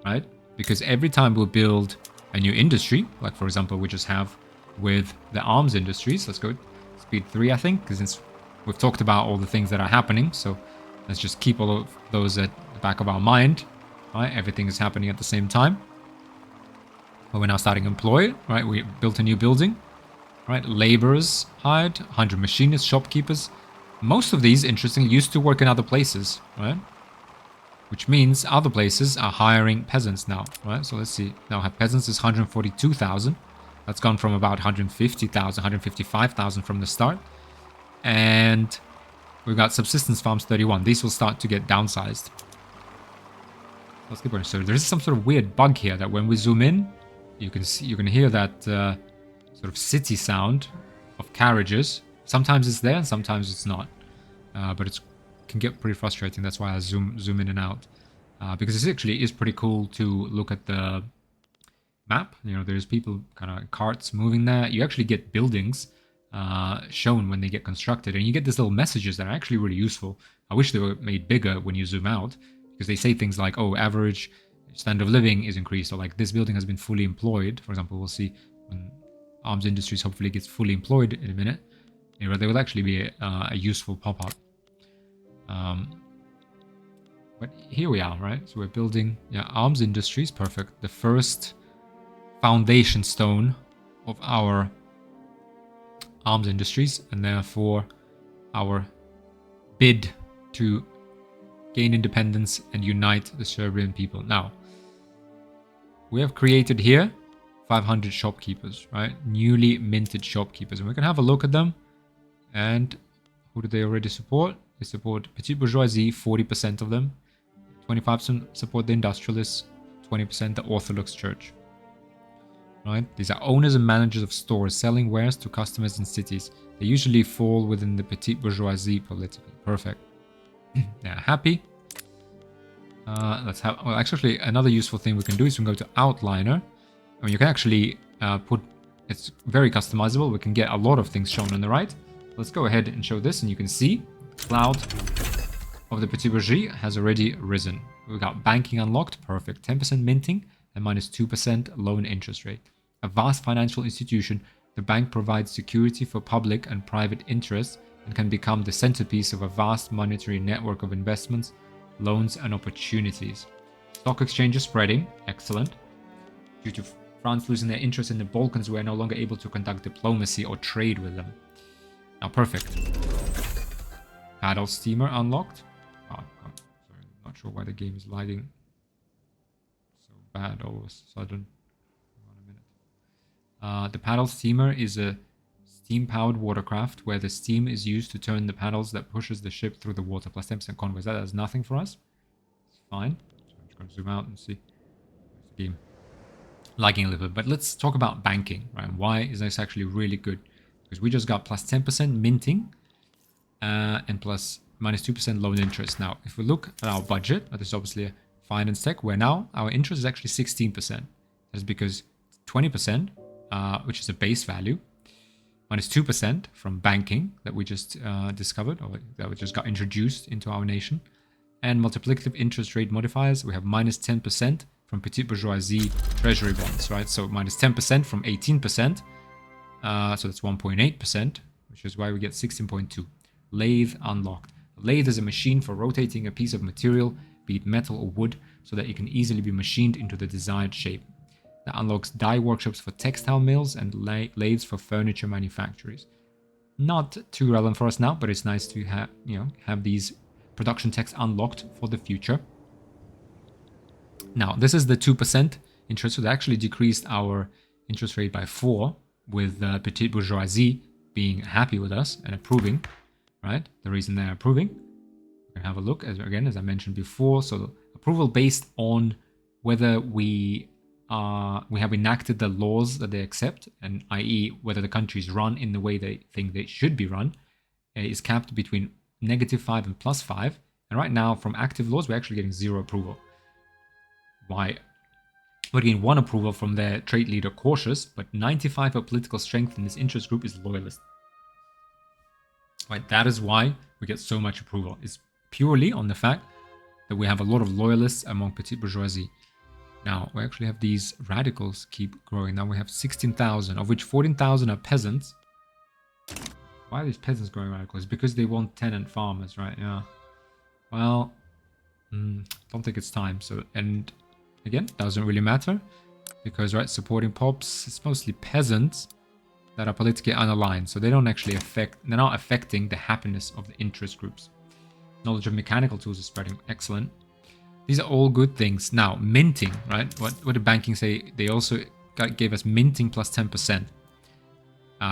right? Because every time we build a new industry, like for example we just have with the arms industries, let's go speed 3, I think, because since we've talked about all the things that are happening, so let's just keep all of those at the back of our mind, right? Everything is happening at the same time. But we're now starting to employ, right? We built a new building, right? Laborers hired, 100 machinists, shopkeepers. Most of these, interestingly, used to work in other places, right? Which means other places are hiring peasants now, right? So let's see. Now have peasants is 142,000. That's gone from about 150,000, 155,000 from the start. And we've got subsistence farms 31. These will start to get downsized. Let's keep going. So there's some sort of weird bug here that when we zoom in, you can hear that sort of city sound of carriages. Sometimes it's there and sometimes it's not. But it can get pretty frustrating. That's why I zoom in and out. Because it actually is pretty cool to look at the map. You know, there's people, kind of carts moving there. You actually get buildings shown when they get constructed. And you get these little messages that are actually really useful. I wish they were made bigger when you zoom out. Because they say things like, oh, average standard of living is increased. Or like, this building has been fully employed. For example, we'll see when arms industries hopefully gets fully employed in a minute. You know, there will actually be a useful pop-up. But here we are, right? So we're building, arms industries, perfect. The first foundation stone of our arms industries, and therefore our bid to gain independence, and unite the Serbian people. Now, we have created here 500 shopkeepers, right? Newly minted shopkeepers. And we can have a look at them. And who do they already support? They support petite bourgeoisie, 40% of them. 25% support the industrialists, 20% the Orthodox Church. Right? These are owners and managers of stores selling wares to customers in cities. They usually fall within the petite bourgeoisie politically. Perfect. They're happy. Let's have. Well, actually, another useful thing we can do is we can go to Outliner. I mean, you can actually put. It's very customizable. We can get a lot of things shown on the right. Let's go ahead and show this, and you can see cloud of the petit bourgeoisie has already risen. We got banking unlocked, perfect. 10% minting and minus 2% loan interest rate. A vast financial institution, the bank provides security for public and private interests and can become the centerpiece of a vast monetary network of investments, loans, and opportunities. Stock exchange is spreading, excellent. Due to France losing their interest in the Balkans, we are no longer able to conduct diplomacy or trade with them. Now, perfect. Paddle steamer unlocked. Oh, I'm sorry, not sure why the game is lagging so bad all of a sudden. Hang on a minute. The paddle steamer is a steam-powered watercraft where the steam is used to turn the paddles that pushes the ship through the water. Plus 10% convoys. That does nothing for us. It's fine. So I'm just going to zoom out and see. There's the game lagging a little bit. But let's talk about banking, right? Why is this actually really good? Because we just got plus 10% minting and plus minus 2% loan interest. Now, if we look at our budget, this is obviously a finance tech, where now our interest is actually 16%. That's because 20%, which is a base value, minus 2% from banking that we just discovered, or that we just got introduced into our nation. And multiplicative interest rate modifiers, we have minus 10% from petite bourgeoisie treasury bonds, right? So minus 10% from 18%. So that's 1.8%, which is why we get 16.2. Lathe unlocked. A lathe is a machine for rotating a piece of material, be it metal or wood, so that it can easily be machined into the desired shape. That unlocks die workshops for textile mills and lathes for furniture manufacturers. Not too relevant for us now, but it's nice to have these production techs unlocked for the future. Now, this is the 2% interest, so they actually decreased our interest rate by 4, with petite bourgeoisie being happy with us and approving, right? The reason they're approving. We can have a look, as I mentioned before. So approval based on whether we have enacted the laws that they accept, and i.e. whether the countries run in the way they think they should be run, is capped between -5 and +5. And right now, from active laws, we're actually getting 0 approval. Why? We're getting 1 approval from their trade leader, Cautious, but 95 of political strength in this interest group is loyalist. Right, that is why we get so much approval. It's purely on the fact that we have a lot of loyalists among petite bourgeoisie. Now, we actually have these radicals keep growing. Now we have 16,000, of which 14,000 are peasants. Why are these peasants growing radicals? Because they want tenant farmers, right? Yeah. Well, don't think it's time. So, and again, doesn't really matter. Because, right, supporting pops, it's mostly peasants that are politically unaligned. So they don't actually they're not affecting the happiness of the interest groups. Knowledge of mechanical tools is spreading. Excellent. These are all good things. Now, minting, right? What did banking say? They also gave us minting plus 10%.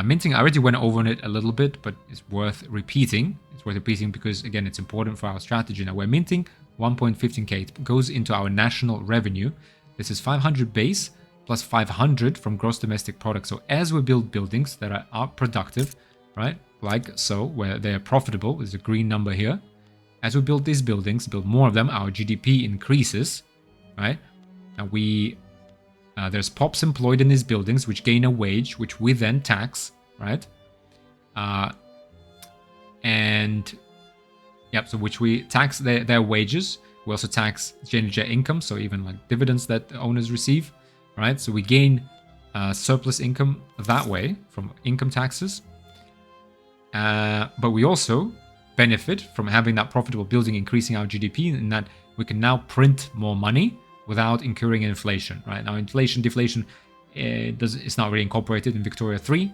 Minting, I already went over it a little bit, but it's worth repeating. It's worth repeating because, again, it's important for our strategy. Now, we're minting 1.15k. It goes into our national revenue. This is 500 base plus 500 from gross domestic product. So as we build buildings that are productive, right? Like so, where they're profitable, there's a green number here. As we build these buildings, build more of them, our GDP increases, right? Now there's pops employed in these buildings, which gain a wage, which we then tax, right? So which we tax their wages. We also tax change their income, so even like dividends that the owners receive, right? So we gain surplus income that way from income taxes. But we also benefit from having that profitable building increasing our GDP, in that we can now print more money without incurring inflation, right? Now, inflation, deflation, it's not really incorporated in Victoria 3,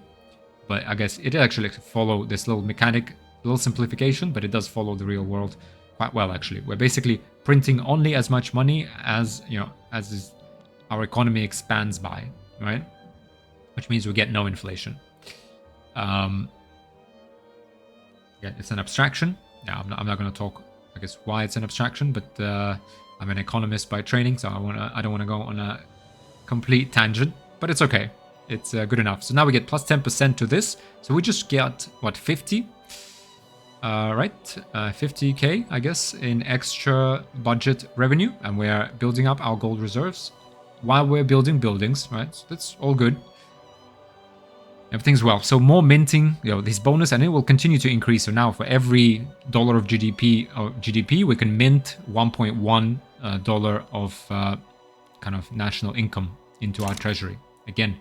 but I guess it actually follow this little mechanic, little simplification, but it does follow the real world quite well, actually. We're basically printing only as much money as, our economy expands by, right? Which means we get no inflation. Yeah, it's an abstraction. Now, I'm not going to talk, I guess, why it's an abstraction, but I'm an economist by training, so I don't want to go on a complete tangent, but it's okay. It's good enough. So now we get plus 10% to this. So we just get, what, 50? Right? 50k, I guess, in extra budget revenue. And we're building up our gold reserves while we're building buildings, right? So that's all good. Everything's well. So more minting, this bonus, and it will continue to increase. So now for every dollar of GDP, we can mint $1.1 of kind of national income into our treasury. Again,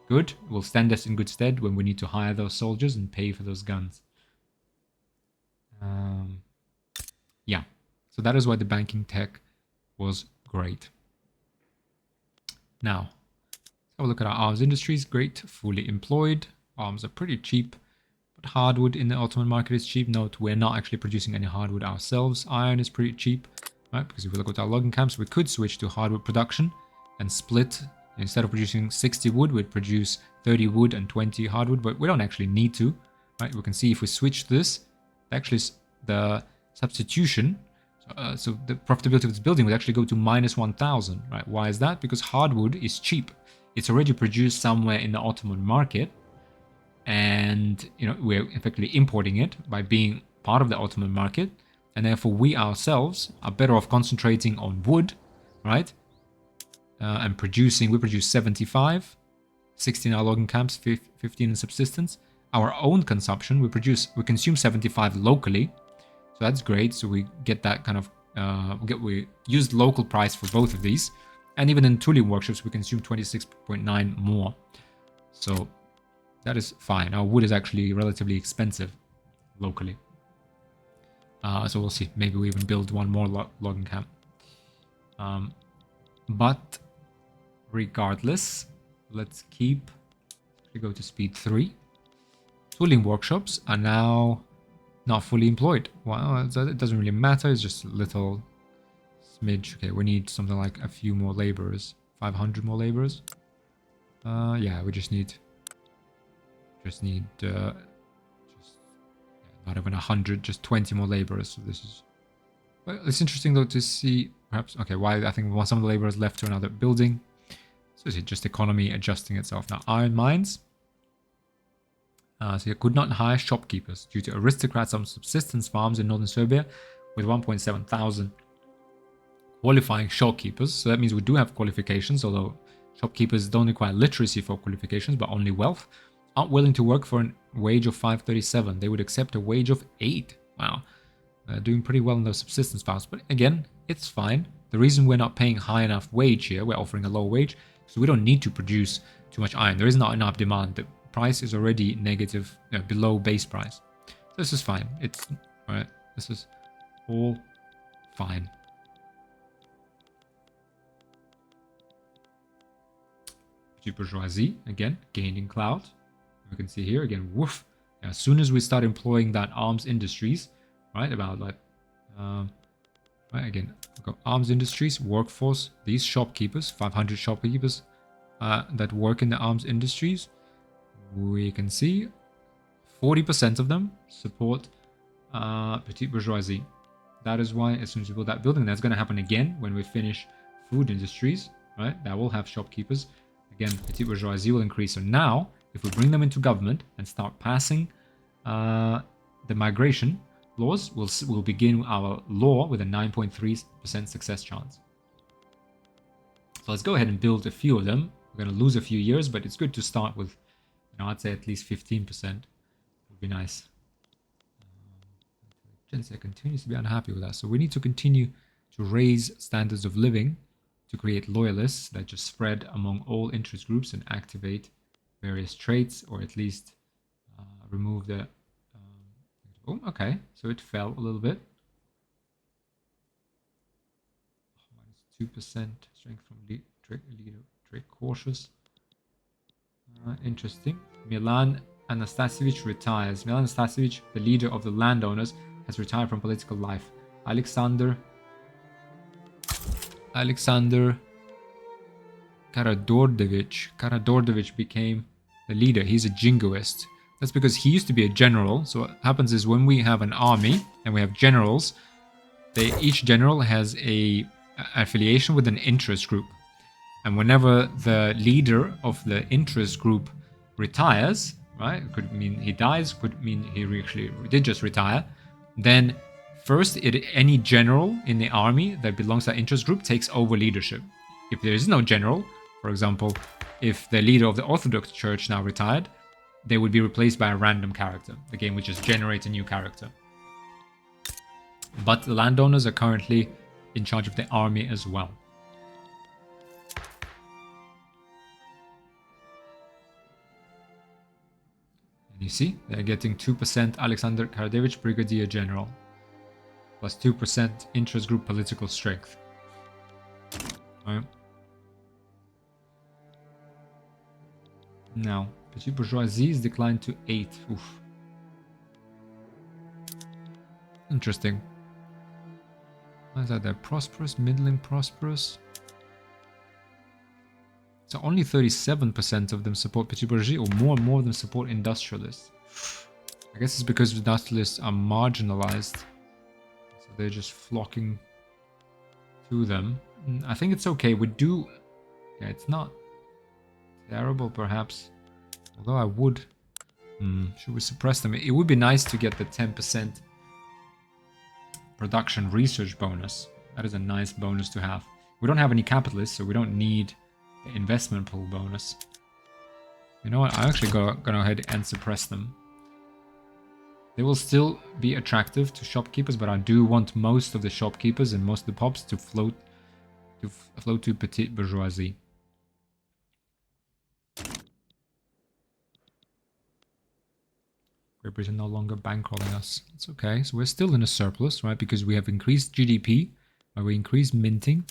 good. Will stand us in good stead when we need to hire those soldiers and pay for those guns. Yeah. So that is why the banking tech was great. Now, have a look at our arms industries. Great, fully employed. Arms are pretty cheap, but hardwood in the Ottoman market is cheap. Note, we're not actually producing any hardwood ourselves. Iron is pretty cheap, right? Because if we look at our logging camps, we could switch to hardwood production and split. Instead of producing 60 wood, we'd produce 30 wood and 20 hardwood, but we don't actually need to, right? We can see if we switch this, actually the substitution, so the profitability of this building would actually go to minus 1,000, right? Why is that? Because hardwood is cheap. It's already produced somewhere in the Ottoman market, and we're effectively importing it by being part of the Ottoman market, and therefore we ourselves are better off concentrating on wood, right? And producing. We produce 75, 60 in our logging camps, 15 in subsistence. Our own consumption, we consume 75 locally, so that's great. So we get that kind of we use local price for both of these. And even in tooling workshops, we consume 26.9 more. So that is fine. Our wood is actually relatively expensive locally. So we'll see. Maybe we even build one more logging camp. But regardless, let's go to speed 3. Tooling workshops are now not fully employed. Well, it doesn't really matter. It's just a little smidge. Okay, we need something like a few more laborers. 500 more laborers. Yeah, we just need not even 100, just 20 more laborers. So this is, well, it's interesting though to see perhaps, okay, why I think some of the laborers left to another building. So is it just economy adjusting itself? Now, iron mines. So you could not hire shopkeepers due to aristocrats on subsistence farms in northern Serbia with 1.7 thousand qualifying shopkeepers. So that means we do have qualifications, although shopkeepers don't require literacy for qualifications, but only wealth. Aren't willing to work for a wage of 537. They would accept a wage of 8. Wow. Doing pretty well in those subsistence farms. But again, it's fine. The reason we're not paying high enough wage here, we're offering a low wage, so we don't need to produce too much iron. There is not enough demand. The price is already negative, below base price. So this is fine. It's all right. This is all fine. Petite bourgeoisie, again, gaining clout. We can see here, again, woof. As soon as we start employing that arms industries, right, about like, right, again, we've got arms industries, workforce, these shopkeepers, 500 shopkeepers that work in the arms industries. We can see 40% of them support petite bourgeoisie. That is why as soon as we build that building, that's going to happen again when we finish food industries, right? That will have shopkeepers. Again, petite bourgeoisie will increase. So now, if we bring them into government and start passing the migration laws, we'll begin our law with a 9.3% success chance. So let's go ahead and build a few of them. We're going to lose a few years, but it's good to start with, I'd say at least 15%. Would be nice. Genset continues to be unhappy with that. So we need to continue to raise standards of living to create loyalists that just spread among all interest groups and activate various traits, or at least remove the... oh, okay, so it fell a little bit. -2% strength from leader, trait cautious. Interesting. Milan Anastasievich retires. Milan Anastasievich, the leader of the landowners, has retired from political life. Alexander Karadordovich. Karadordovich became the leader. He's a jingoist. That's because he used to be a general. So what happens is when we have an army and we have generals, each general has a affiliation with an interest group. And whenever the leader of the interest group retires, right? It could mean he dies, could mean he actually did just retire. Then first, any general in the army that belongs to that interest group takes over leadership. If there is no general, for example, if the leader of the Orthodox Church now retired, they would be replaced by a random character. The game would just generate a new character. But the landowners are currently in charge of the army as well. And you see, they're getting 2% Alexander Karadevich, Brigadier General, plus 2% interest group political strength. All right. Now, Petit Bourgeoisie is declined to 8. Oof. Interesting. What is that? They're prosperous, middling prosperous. So only 37% of them support Petit Bourgeoisie, or more and more of them support industrialists. I guess it's because industrialists are marginalized. So they're just flocking to them. I think it's okay. We do... Yeah, it's not terrible, perhaps. Although I would... should we suppress them? It would be nice to get the 10% production research bonus. That is a nice bonus to have. We don't have any capitalists, so we don't need the investment pool bonus. You know what? I'm actually gonna go ahead and suppress them. They will still be attractive to shopkeepers, but I do want most of the shopkeepers and most of the pops to float to Petite Bourgeoisie. Great Britain no longer bankrolling us. It's okay. So we're still in a surplus, right? Because we have increased GDP, we increased minting,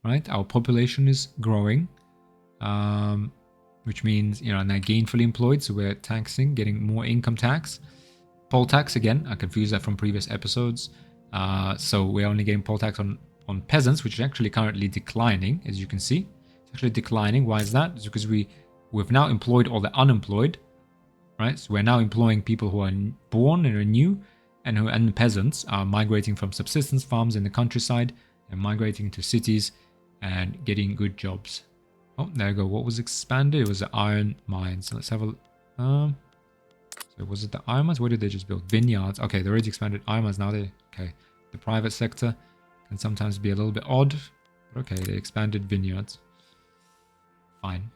right? Our population is growing, which means, you know, and they're gainfully employed, so we're taxing, getting more income tax. Poll tax, again, I confused that from previous episodes. So we're only getting poll tax on peasants, which is actually currently declining, as you can see. It's actually declining. Why is that? It's because we've now employed all the unemployed, right? So we're now employing people who are born and are new, and the peasants are migrating from subsistence farms in the countryside and migrating to cities and getting good jobs. Oh, there you go. What was expanded? It was the iron mines. So let's have a... so was it the iron mines? What did they just build? Vineyards. Okay, they already expanded iron mines. Now they... Okay. The private sector can sometimes be a little bit odd. But okay, they expanded vineyards. Fine.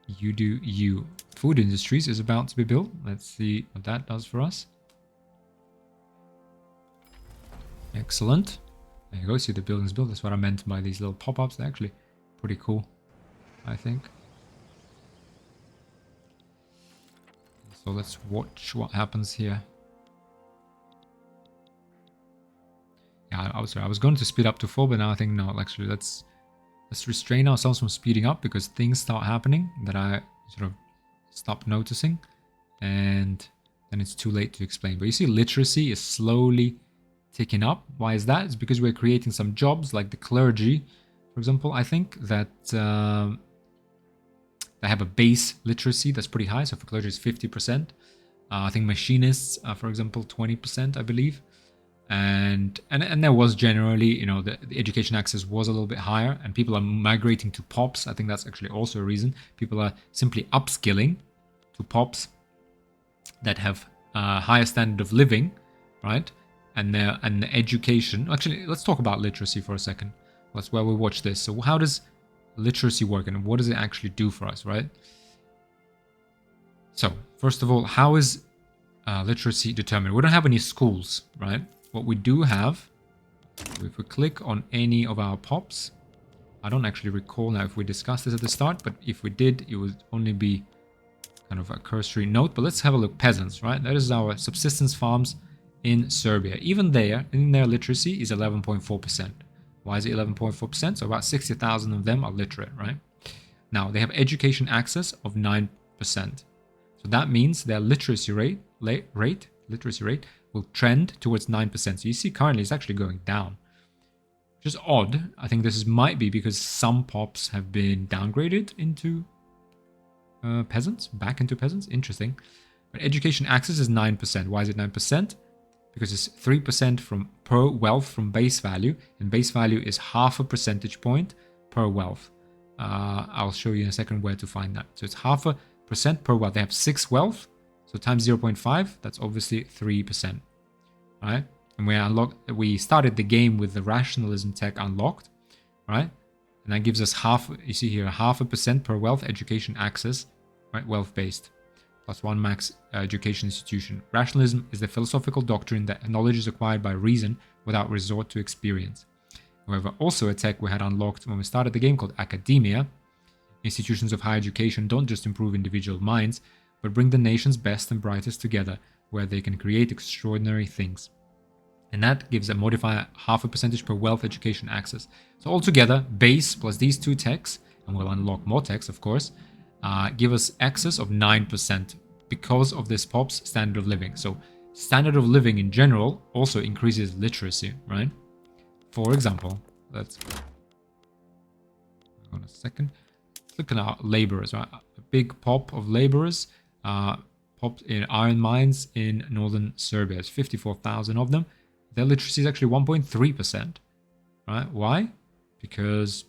You do you. Food industries is about to be built. Let's see what that does for us. Excellent. There you go. See the buildings built. That's what I meant by these little pop-ups. They're actually pretty cool, I think. So let's watch what happens here. Yeah, I was going to speed up to 4, but now I think no. Actually, let's restrain ourselves from speeding up, because things start happening that I sort of stop noticing, and then it's too late to explain. But you see, literacy is slowly ticking up. Why is that? It's because we're creating some jobs, like the clergy, for example. I think that they have a base literacy that's pretty high. So for clergy, it's 50%. I think machinists, for example, 20%, I believe. And there was generally, you know, the education access was a little bit higher, and people are migrating to POPs. I think that's actually also a reason. People are simply upskilling to POPs that have a higher standard of living, right? And the education. Actually, let's talk about literacy for a second. That's where we watch this. So how does literacy work, and what does it actually do for us, right? So first of all, how is literacy determined? We don't have any schools, right? What we do have, if we click on any of our POPs, I don't actually recall now if we discussed this at the start, but if we did, it would only be kind of a cursory note. But let's have a look. Peasants, right? That is our subsistence farms in Serbia. Even there, in their literacy is 11.4%. Why is it 11.4%? So about 60,000 of them are literate, right? Now, they have education access of 9%. So that means their literacy rate will trend towards 9%. So you see currently it's actually going down, which is odd. I think this might be because some pops have been downgraded into peasants, back into peasants. Interesting. But education access is 9%. Why is it 9%? Because it's 3% from per wealth from base value, and base value is half a percentage point per wealth. I'll show you in a second where to find that. So it's 0.5% per wealth. They have 6 wealth, so times 0.5, that's obviously 3%, right? And we started the game with the rationalism tech unlocked, right? And that gives us you see here, 0.5% per wealth education access, right? Wealth based. Plus 1 max education institution. Rationalism is the philosophical doctrine that knowledge is acquired by reason without resort to experience. However, also a tech we had unlocked when we started the game called academia. Institutions of higher education don't just improve individual minds, but bring the nation's best and brightest together, where they can create extraordinary things. And that gives a modifier 0.5% per wealth education access. So altogether, base plus these 2 techs, and we'll unlock more techs of course, give us access of 9% because of this pop's standard of living. So standard of living in general also increases literacy, right? For example, let's go on a second. Look at our laborers, right? A big pop of laborers popped in iron mines in northern Serbia. There's 54,000 of them. Their literacy is actually 1.3%, right? Why? Because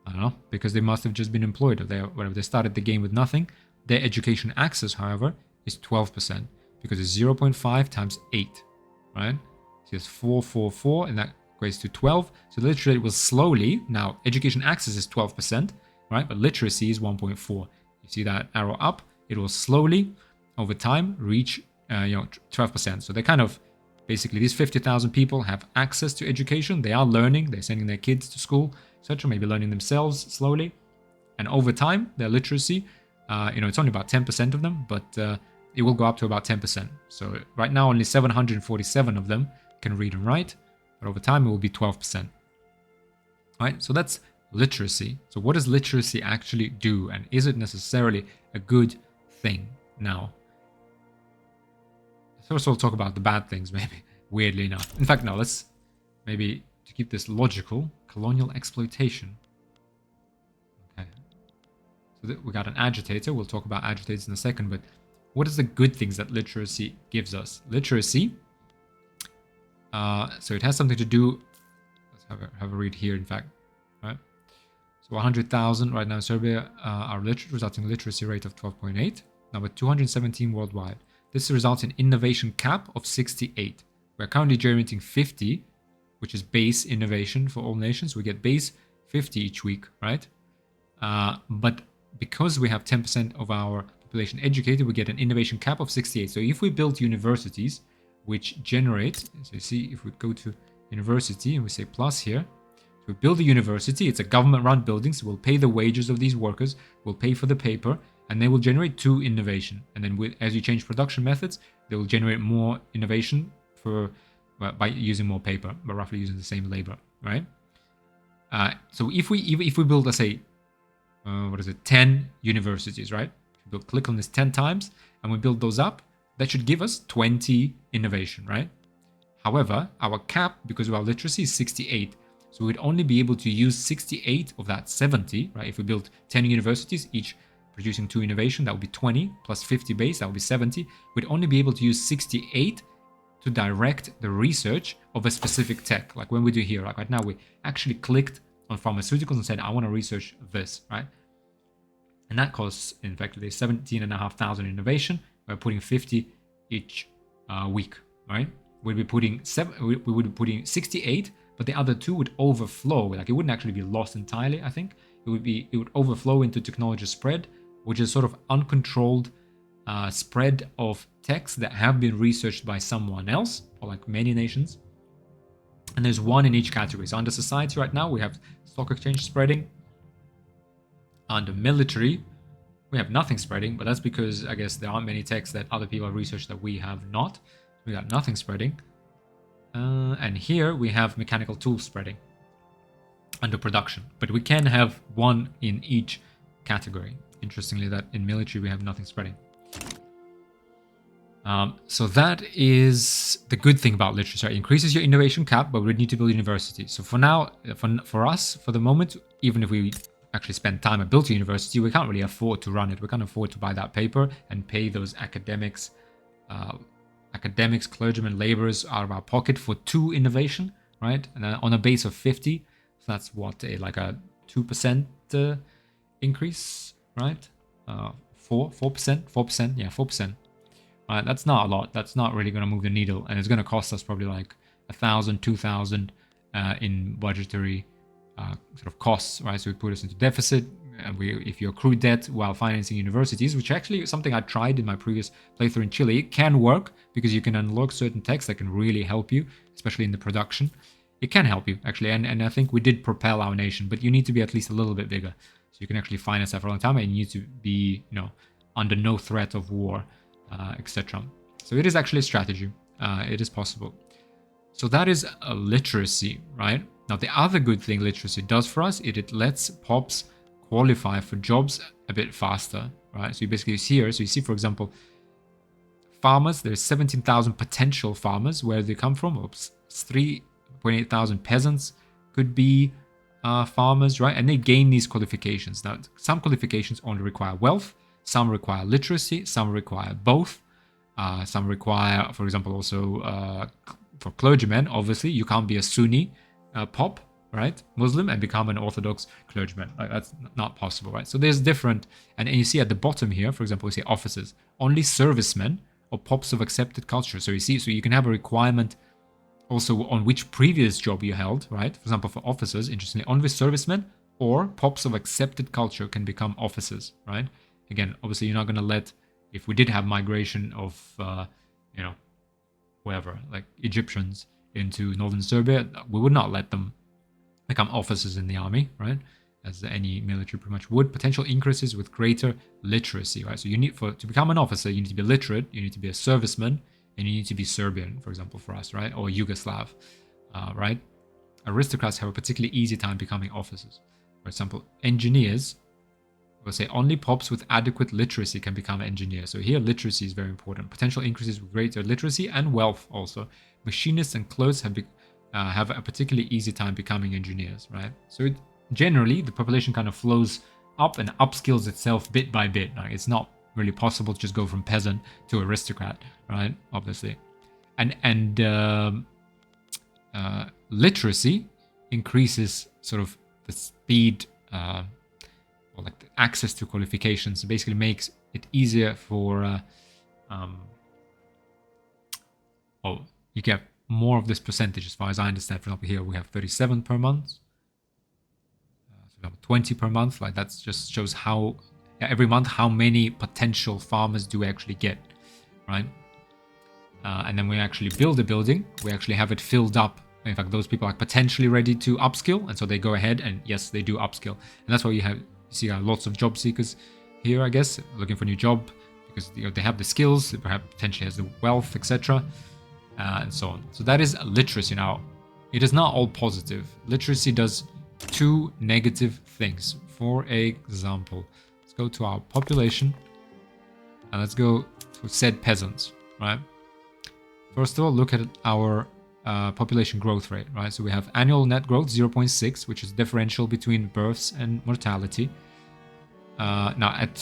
I don't know, because they must have just been employed, or whatever. They started the game with nothing. Their education access, however, is 12%, because it's 0.5 times 8, right? So it's 444, and that equates to 12. So the literacy rate will slowly, now education access is 12%, right? But literacy is 1.4. You see that arrow up? It will slowly, over time, reach 12%. So they kind of, basically, these 50,000 people have access to education. They are learning. They're sending their kids to school, etc. Maybe learning themselves slowly. And over time, their literacy, it's only about 10% of them, but it will go up to about 10%. So right now, only 747 of them can read and write. But over time, it will be 12%. All right, so that's literacy. So what does literacy actually do? And is it necessarily a good thing now? First, we'll talk about the bad things, maybe, weirdly enough. In fact, no, let's maybe, to keep this logical, colonial exploitation. Okay. So we got an agitator. We'll talk about agitators in a second, but what is the good things that literacy gives us? Literacy, so it has something to do, let's have a read here, in fact, right? So 100,000 right now in Serbia are resulting in literacy rate of 12.8, number 217 worldwide. This results in innovation cap of 68. We're currently generating 50, which is base innovation for all nations. We get base 50 each week, right? But because we have 10% of our population educated, we get an innovation cap of 68. So if we build universities, which generate, so you see, if we go to university and we say plus here, so we build a university, it's a government-run building, so we'll pay the wages of these workers, we'll pay for the paper, and they will generate 2 innovation. And then as you change production methods, they will generate more innovation by using more paper, but roughly using the same labor, right? So if we build, let's say, 10 universities, right? We'll click on this 10 times, and we build those up. That should give us 20 innovation, right? However, our cap, because of our literacy, is 68. So we'd only be able to use 68 of that 70, right? If we build 10 universities, each producing 2 innovation, that would be 20, plus 50 base, that would be 70. We'd only be able to use 68 to direct the research of a specific tech. Like when we do here, like right now, we actually clicked on pharmaceuticals and said, I want to research this, right? And that costs, in fact, 17,500 innovation. We're putting 50 each week, right? We'd be putting we would be putting 68, but the other 2 would overflow. Like it wouldn't actually be lost entirely, I think. It would overflow into technology spread, which is sort of uncontrolled spread of techs that have been researched by someone else, or like many nations. And there's 1 in each category. So under society right now, we have stock exchange spreading. Under military, we have nothing spreading, but that's because I guess there aren't many techs that other people have researched that we have not. We got nothing spreading. And here we have mechanical tools spreading under production, but we can have 1 in each category. Interestingly, that in military we have nothing spreading. So that is the good thing about literacy. It increases your innovation cap, but we need to build universities. So for now, for us, for the moment, even if we actually spend time and build a university, we can't really afford to run it. We can't afford to buy that paper and pay those academics, clergymen, laborers out of our pocket for 2 innovation, right? And on a base of 50, so that's what, like a 2% increase, right? 4%, yeah, 4%. Right, that's not a lot. That's not really going to move the needle, and it's going to cost us probably like 1,000, 2,000 in budgetary sort of costs, right? So we put us into deficit, and if you accrue debt while financing universities, which actually is something I tried in my previous playthrough in Chile, it can work because you can unlock certain techs that can really help you, especially in the production. It can help you actually, and I think we did propel our nation, but you need to be at least a little bit bigger, so you can actually finance that for a long time, and you need to be, under no threat of war. Etc. So it is actually a strategy. It is possible. So that is a literacy, right? Now, the other good thing literacy does for us, it lets pops qualify for jobs a bit faster, right? So you basically see here, so you see, for example, farmers, there's 17,000 potential farmers. Where they come from? Oops, 3.8 thousand peasants could be farmers, right? And they gain these qualifications. Now, some qualifications only require wealth. Some require literacy, some require both. Some require, for example, also for clergymen, obviously, you can't be a Sunni pop, right? Muslim and become an Orthodox clergyman. Like, that's not possible, right? So there's different, and you see at the bottom here, for example, we say officers, only servicemen or pops of accepted culture. So you see, so you can have a requirement also on which previous job you held, right? For example, for officers, interestingly, only servicemen or pops of accepted culture can become officers, right? Again, obviously, you're not going to let, if we did have migration of, whoever, like Egyptians into northern Serbia, we would not let them become officers in the army, right? As any military pretty much would. Potential increases with greater literacy, right? So you need, to become an officer, you need to be literate, you need to be a serviceman, and you need to be Serbian, for example, for us, right? Or Yugoslav, right? Aristocrats have a particularly easy time becoming officers. For example, engineers, we'll say only pops with adequate literacy can become engineers. So here, literacy is very important. Potential increases with greater literacy and wealth also. Machinists and clothes have a particularly easy time becoming engineers, right? So generally, the population kind of flows up and upskills itself bit by bit. Like, it's not really possible to just go from peasant to aristocrat, right? Obviously. And literacy increases sort of the speed or like the access to qualifications. It basically makes it easier for you get more of this percentage as far as I understand. For example, here we have 37 per month, so we have 20 per month. Like, that just shows how every month how many potential farmers do we actually get, right? And then we actually build a building, we actually have it filled up. In fact, those people are potentially ready to upskill, and so they go ahead and yes, they do upskill. And that's why you see lots of job seekers here, I guess, looking for a new job because they have the skills, they perhaps potentially has the wealth, etc., and so on. So that is literacy. Now, it is not all positive. Literacy does 2 negative things. For example, let's go to our population and let's go to said peasants, right? First of all, look at our population growth rate, right? So we have annual net growth 0.6, which is differential between births and mortality. Now at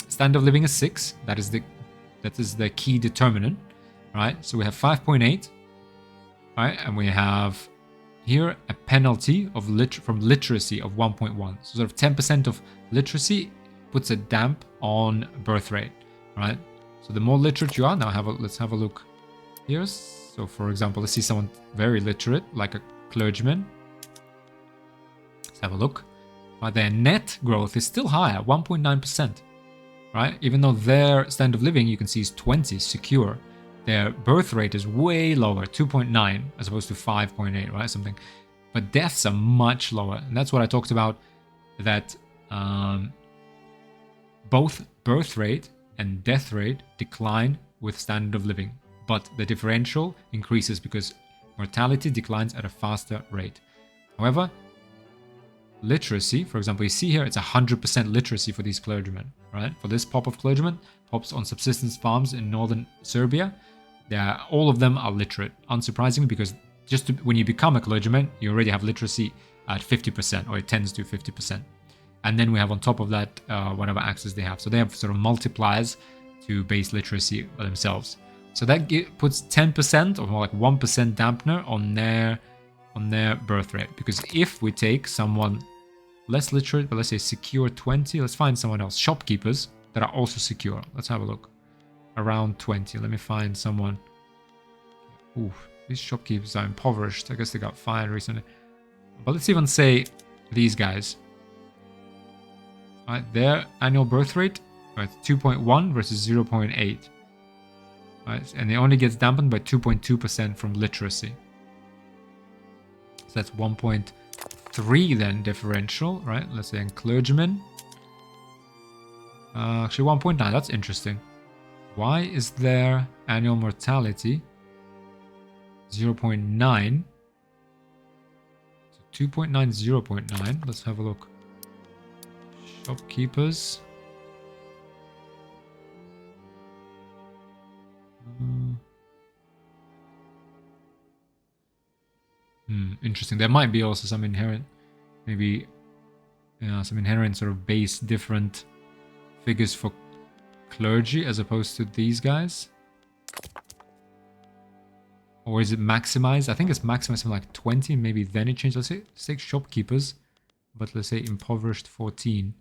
standard of living is 6. That is the key determinant, right? So we have 5.8, right? And we have here a penalty of from literacy of 1.1. So sort of 10% of literacy puts a damp on birth rate, right? So the more literate you are, now let's have a look here. So for example, let's see someone very literate, like a clergyman. Let's have a look. Right, their net growth is still higher, 1.9%, right? Even though their standard of living, you can see, is 20, secure. Their birth rate is way lower, 2.9 as opposed to 5.8, right? Something. But deaths are much lower. And that's what I talked about, that both birth rate and death rate decline with standard of living. But the differential increases because mortality declines at a faster rate. However, literacy, for example, you see here it's 100% literacy for these clergymen, right? For this pop of clergymen, pops on subsistence farms in northern Serbia, all of them are literate, unsurprisingly, because when you become a clergyman, you already have literacy at 50%, or it tends to 50%. And then we have on top of that whatever access they have. So they have sort of multipliers to base literacy themselves. So that puts 10% or more like 1% dampener on their birth rate. Because if we take someone less literate, but let's say secure 20, let's find someone else. Shopkeepers that are also secure. Let's have a look. Around 20. Let me find someone. Ooh, these shopkeepers are impoverished. I guess they got fired recently. But let's even say these guys. Right, their annual birth rate, right, 2.1 versus 0.8. Right, and it only gets dampened by 2.2% from literacy. So that's 1.3 then differential, right? Let's say in clergymen. Actually 1.9, that's interesting. Why is their annual mortality 0.9? So 2.9, 0.9. Let's have a look. Shopkeepers. Interesting. There might be also some inherent, maybe, some inherent sort of base different figures for clergy as opposed to these guys. Or is it maximized? I think it's maximized from like 20, maybe then it changed. Let's say shopkeepers, but let's say impoverished 14.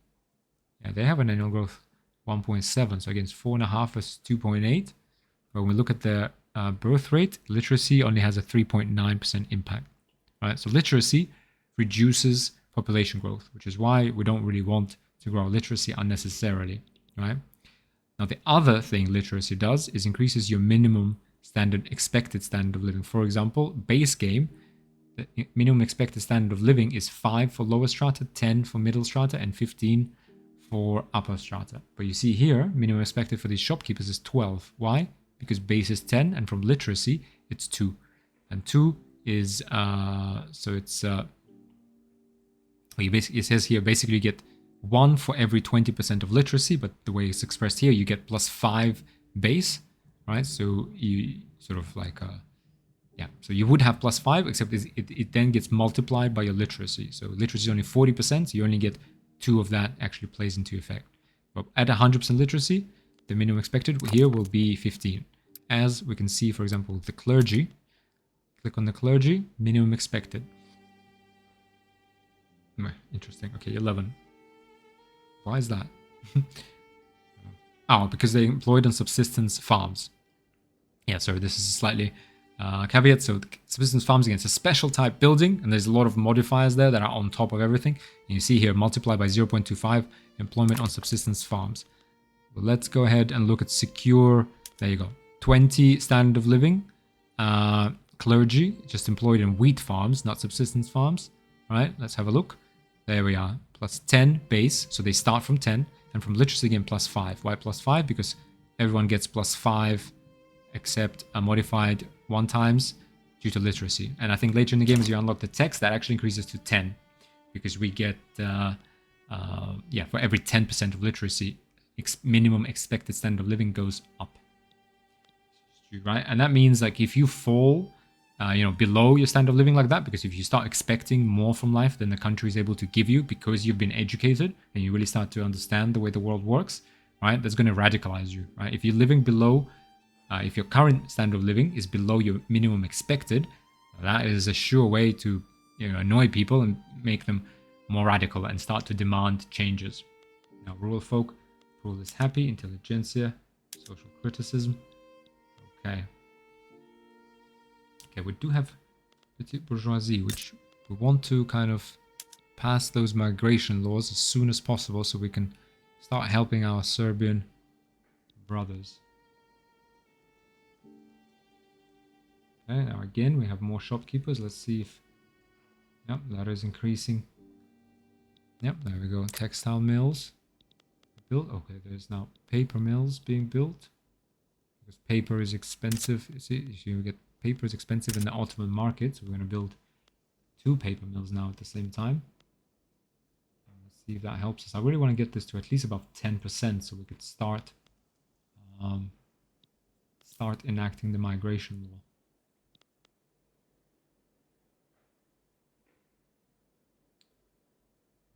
Yeah, they have an annual growth 1.7, so against 4.5 versus 2.8. But when we look at their birth rate, literacy only has a 3.9% impact. Right, so literacy reduces population growth, which is why we don't really want to grow literacy unnecessarily. Right. Now, the other thing literacy does is increases your minimum expected standard of living. For example, base game, the minimum expected standard of living is 5 for lower strata, 10 for middle strata, and 15 for upper strata. But you see here, minimum expected for these shopkeepers is 12. Why? Because base is 10, and from literacy, it's 2. And 2 is, so it's, it says here, basically you get 1 for every 20% of literacy, but the way it's expressed here, you get plus 5 base, right? So you sort of like, so you would have plus 5, except it then gets multiplied by your literacy. So literacy is only 40%, so you only get 2 of that actually plays into effect. But at 100% literacy, the minimum expected here will be 15. As we can see, for example, with the clergy, click on the clergy, minimum expected. Interesting. Okay, 11. Why is that? Oh, because they're employed on subsistence farms. Yeah, sorry, this is a slightly caveat. So subsistence farms, again, it's a special type building, and there's a lot of modifiers there that are on top of everything. And you see here, multiplied by 0.25, employment on subsistence farms. Well, let's go ahead and look at secure. There you go. 20 standard of living. Clergy, just employed in wheat farms, not subsistence farms. All right, let's have a look. There we are. Plus 10 base, so they start from 10. And from literacy again, plus 5. Why plus 5? Because everyone gets plus 5 except a modified 1 times due to literacy. And I think later in the game, as you unlock the text, that actually increases to 10. Because we get, for every 10% of literacy, minimum expected standard of living goes up. Right? And that means like if you fall below your standard of living like that, because if you start expecting more from life than the country is able to give you because you've been educated and you really start to understand the way the world works, right, that's going to radicalize you, right? If you're living below, if your current standard of living is below your minimum expected, that is a sure way to annoy people and make them more radical and start to demand changes. Now, rural folk, rule is happy, intelligentsia, social criticism. Okay. Okay, we do have petite bourgeoisie, which we want to kind of pass those migration laws as soon as possible so we can start helping our Serbian brothers. Okay, now again, we have more shopkeepers. Let's see if... Yep, that is increasing. Yep, there we go. Textile mills built. Okay, there's now paper mills being built. Because paper is expensive. You see, you get paper is expensive in the Ottoman market, so we're going to build 2 paper mills now at the same time. See if that helps us. I really want to get this to at least about 10% so we could start enacting the migration law.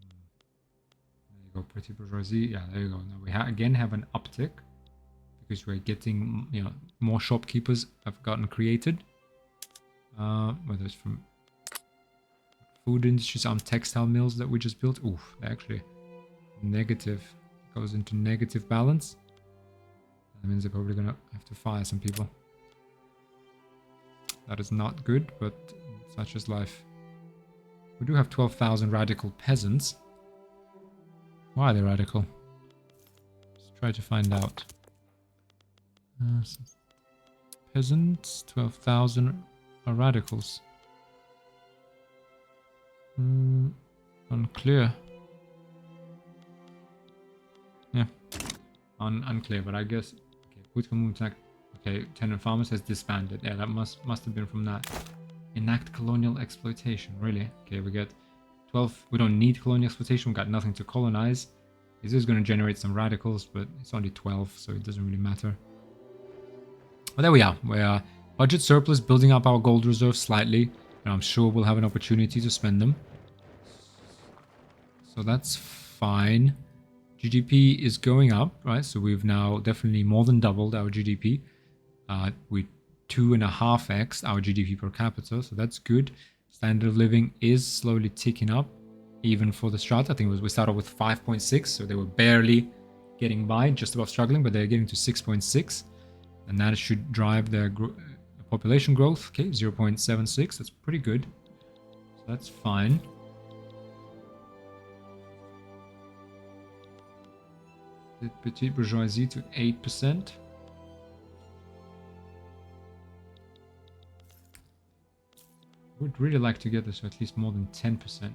There you go, pretty bourgeoisie. Yeah, there you go. Now we again have an uptick because we're getting, you know, more shopkeepers have gotten created. Whether it's from food industry, some textile mills that we just built. Oof, they're actually negative. Goes into negative balance. That means they're probably gonna have to fire some people. That is not good, but such is life. We do have 12,000 radical peasants. Why are they radical? Let's try to find out. Peasants, 12,000 are radicals. Unclear. Yeah, unclear, but I guess. Okay, tenant farmers has disbanded. Yeah, that must have been from that. Enact colonial exploitation. Really? Okay, we get 12. We don't need colonial exploitation. We got nothing to colonize. This is going to generate some radicals, but it's only 12, so it doesn't really matter. But there we are. We are budget surplus, building up our gold reserves slightly, and I'm sure we'll have an opportunity to spend them. So that's fine. GDP is going up, right? So we've now definitely more than doubled our GDP. We 2.5x our GDP per capita, so that's good. Standard of living is slowly ticking up, even for the strata. I think we started with 5.6, so they were barely getting by, just about struggling, but they're getting to 6.6, and that should drive their population growth. Okay, 0.76, that's pretty good. So that's fine. The petite bourgeoisie to 8%. Would really like to get this to at least more than 10%. The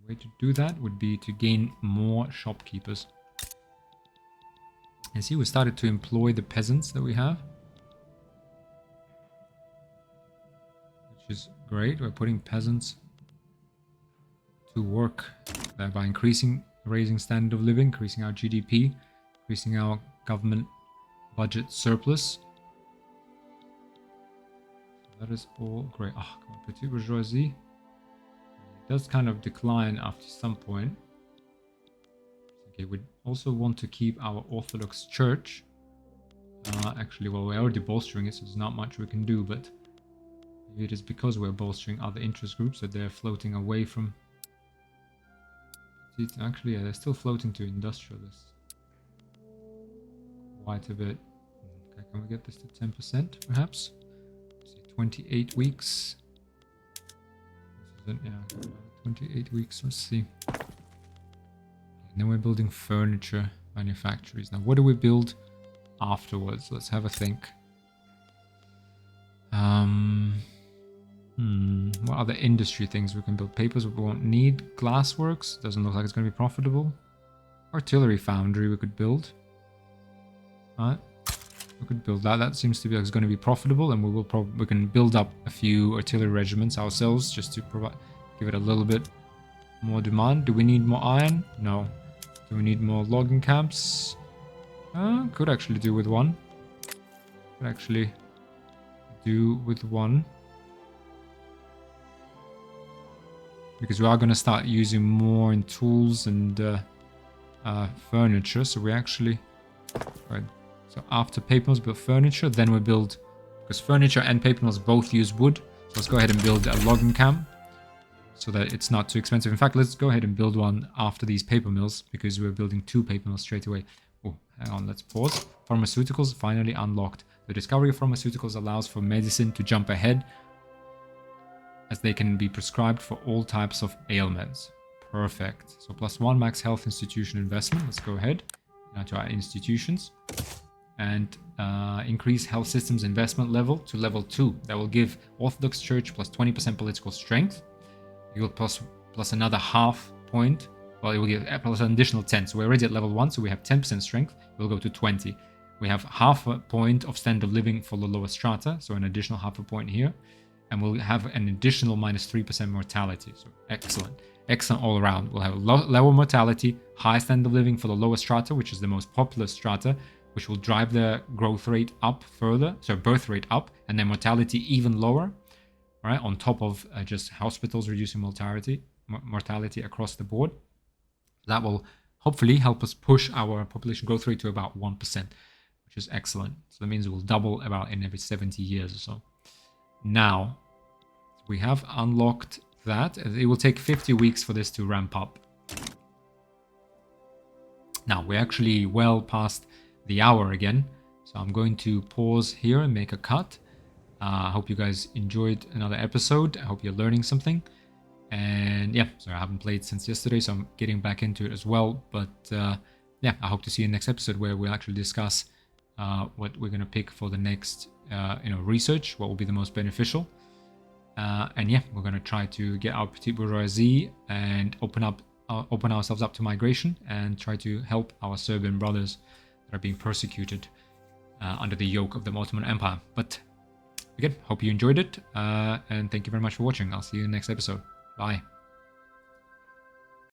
way to do that would be to gain more shopkeepers. And see, we started to employ the peasants that we have, which is great. We're putting peasants to work by raising standard of living, increasing our GDP, increasing our government budget surplus. That is all great. Oh, come on, petite bourgeoisie. It does kind of decline after some point. Okay, we also want to keep our Orthodox Church. Actually, well, we're already bolstering it, so there's not much we can do, but maybe it is because we're bolstering other interest groups that they're floating away from. Actually, yeah, they're still floating to industrialists. Quite a bit. Okay, can we get this to 10% perhaps? 28 weeks. This isn't, yeah, 28 weeks. Let's see. And then we're building furniture manufactories. Now, what do we build afterwards? Let's have a think. What other industry things we can build? Papers we won't need. Glassworks doesn't look like it's going to be profitable. Artillery foundry we could build. Alright. We could build that. That seems to be like it's going to be profitable, and we can build up a few artillery regiments ourselves just to give it a little bit more demand. Do we need more iron? No. Do we need more logging camps? Could actually do with one. Could actually do with one. Because we are going to start using more in tools and furniture. So we actually... Right. So after paper mills, build furniture, then we build... Because furniture and paper mills both use wood. So let's go ahead and build a logging camp. So that it's not too expensive. In fact, let's go ahead and build one after these paper mills. Because we're building 2 paper mills straight away. Oh, hang on, let's pause. Pharmaceuticals finally unlocked. The discovery of pharmaceuticals allows for medicine to jump ahead, as they can be prescribed for all types of ailments. Perfect. So +1 max health institution investment. Let's go ahead now to our institutions and increase health systems investment level to level 2. That will give Orthodox Church +20% political strength. It will plus another half point. Well, it will give plus an additional 10. So we're already at level 1, so we have 10% strength. We'll go to 20. We have half a point of standard of living for the lower strata, so an additional half a point here. and we'll have an additional -3% mortality. So excellent all around. We'll have lower mortality, high standard of living for the lower strata, which is the most populous strata, which will drive the growth rate up further, so birth rate up, and then mortality even lower, right? On top of just hospitals reducing mortality across the board. That will hopefully help us push our population growth rate to about 1%, which is excellent. So that means it will double about in every 70 years or so. Now, we have unlocked that. It will take 50 weeks for this to ramp up. Now, we're actually well past the hour again, so I'm going to pause here and make a cut. I hope you guys enjoyed another episode. I hope you're learning something. And yeah, sorry, I haven't played since yesterday, so I'm getting back into it as well. But yeah, I hope to see you in the next episode where we'll actually discuss what we're going to pick for the next research, what will be the most beneficial. And yeah, we're going to try to get our petite bourgeoisie and open ourselves up to migration and try to help our Serbian brothers that are being persecuted under the yoke of the Ottoman Empire. But again, hope you enjoyed it, and thank you very much for watching. I'll see you in the next episode. Bye.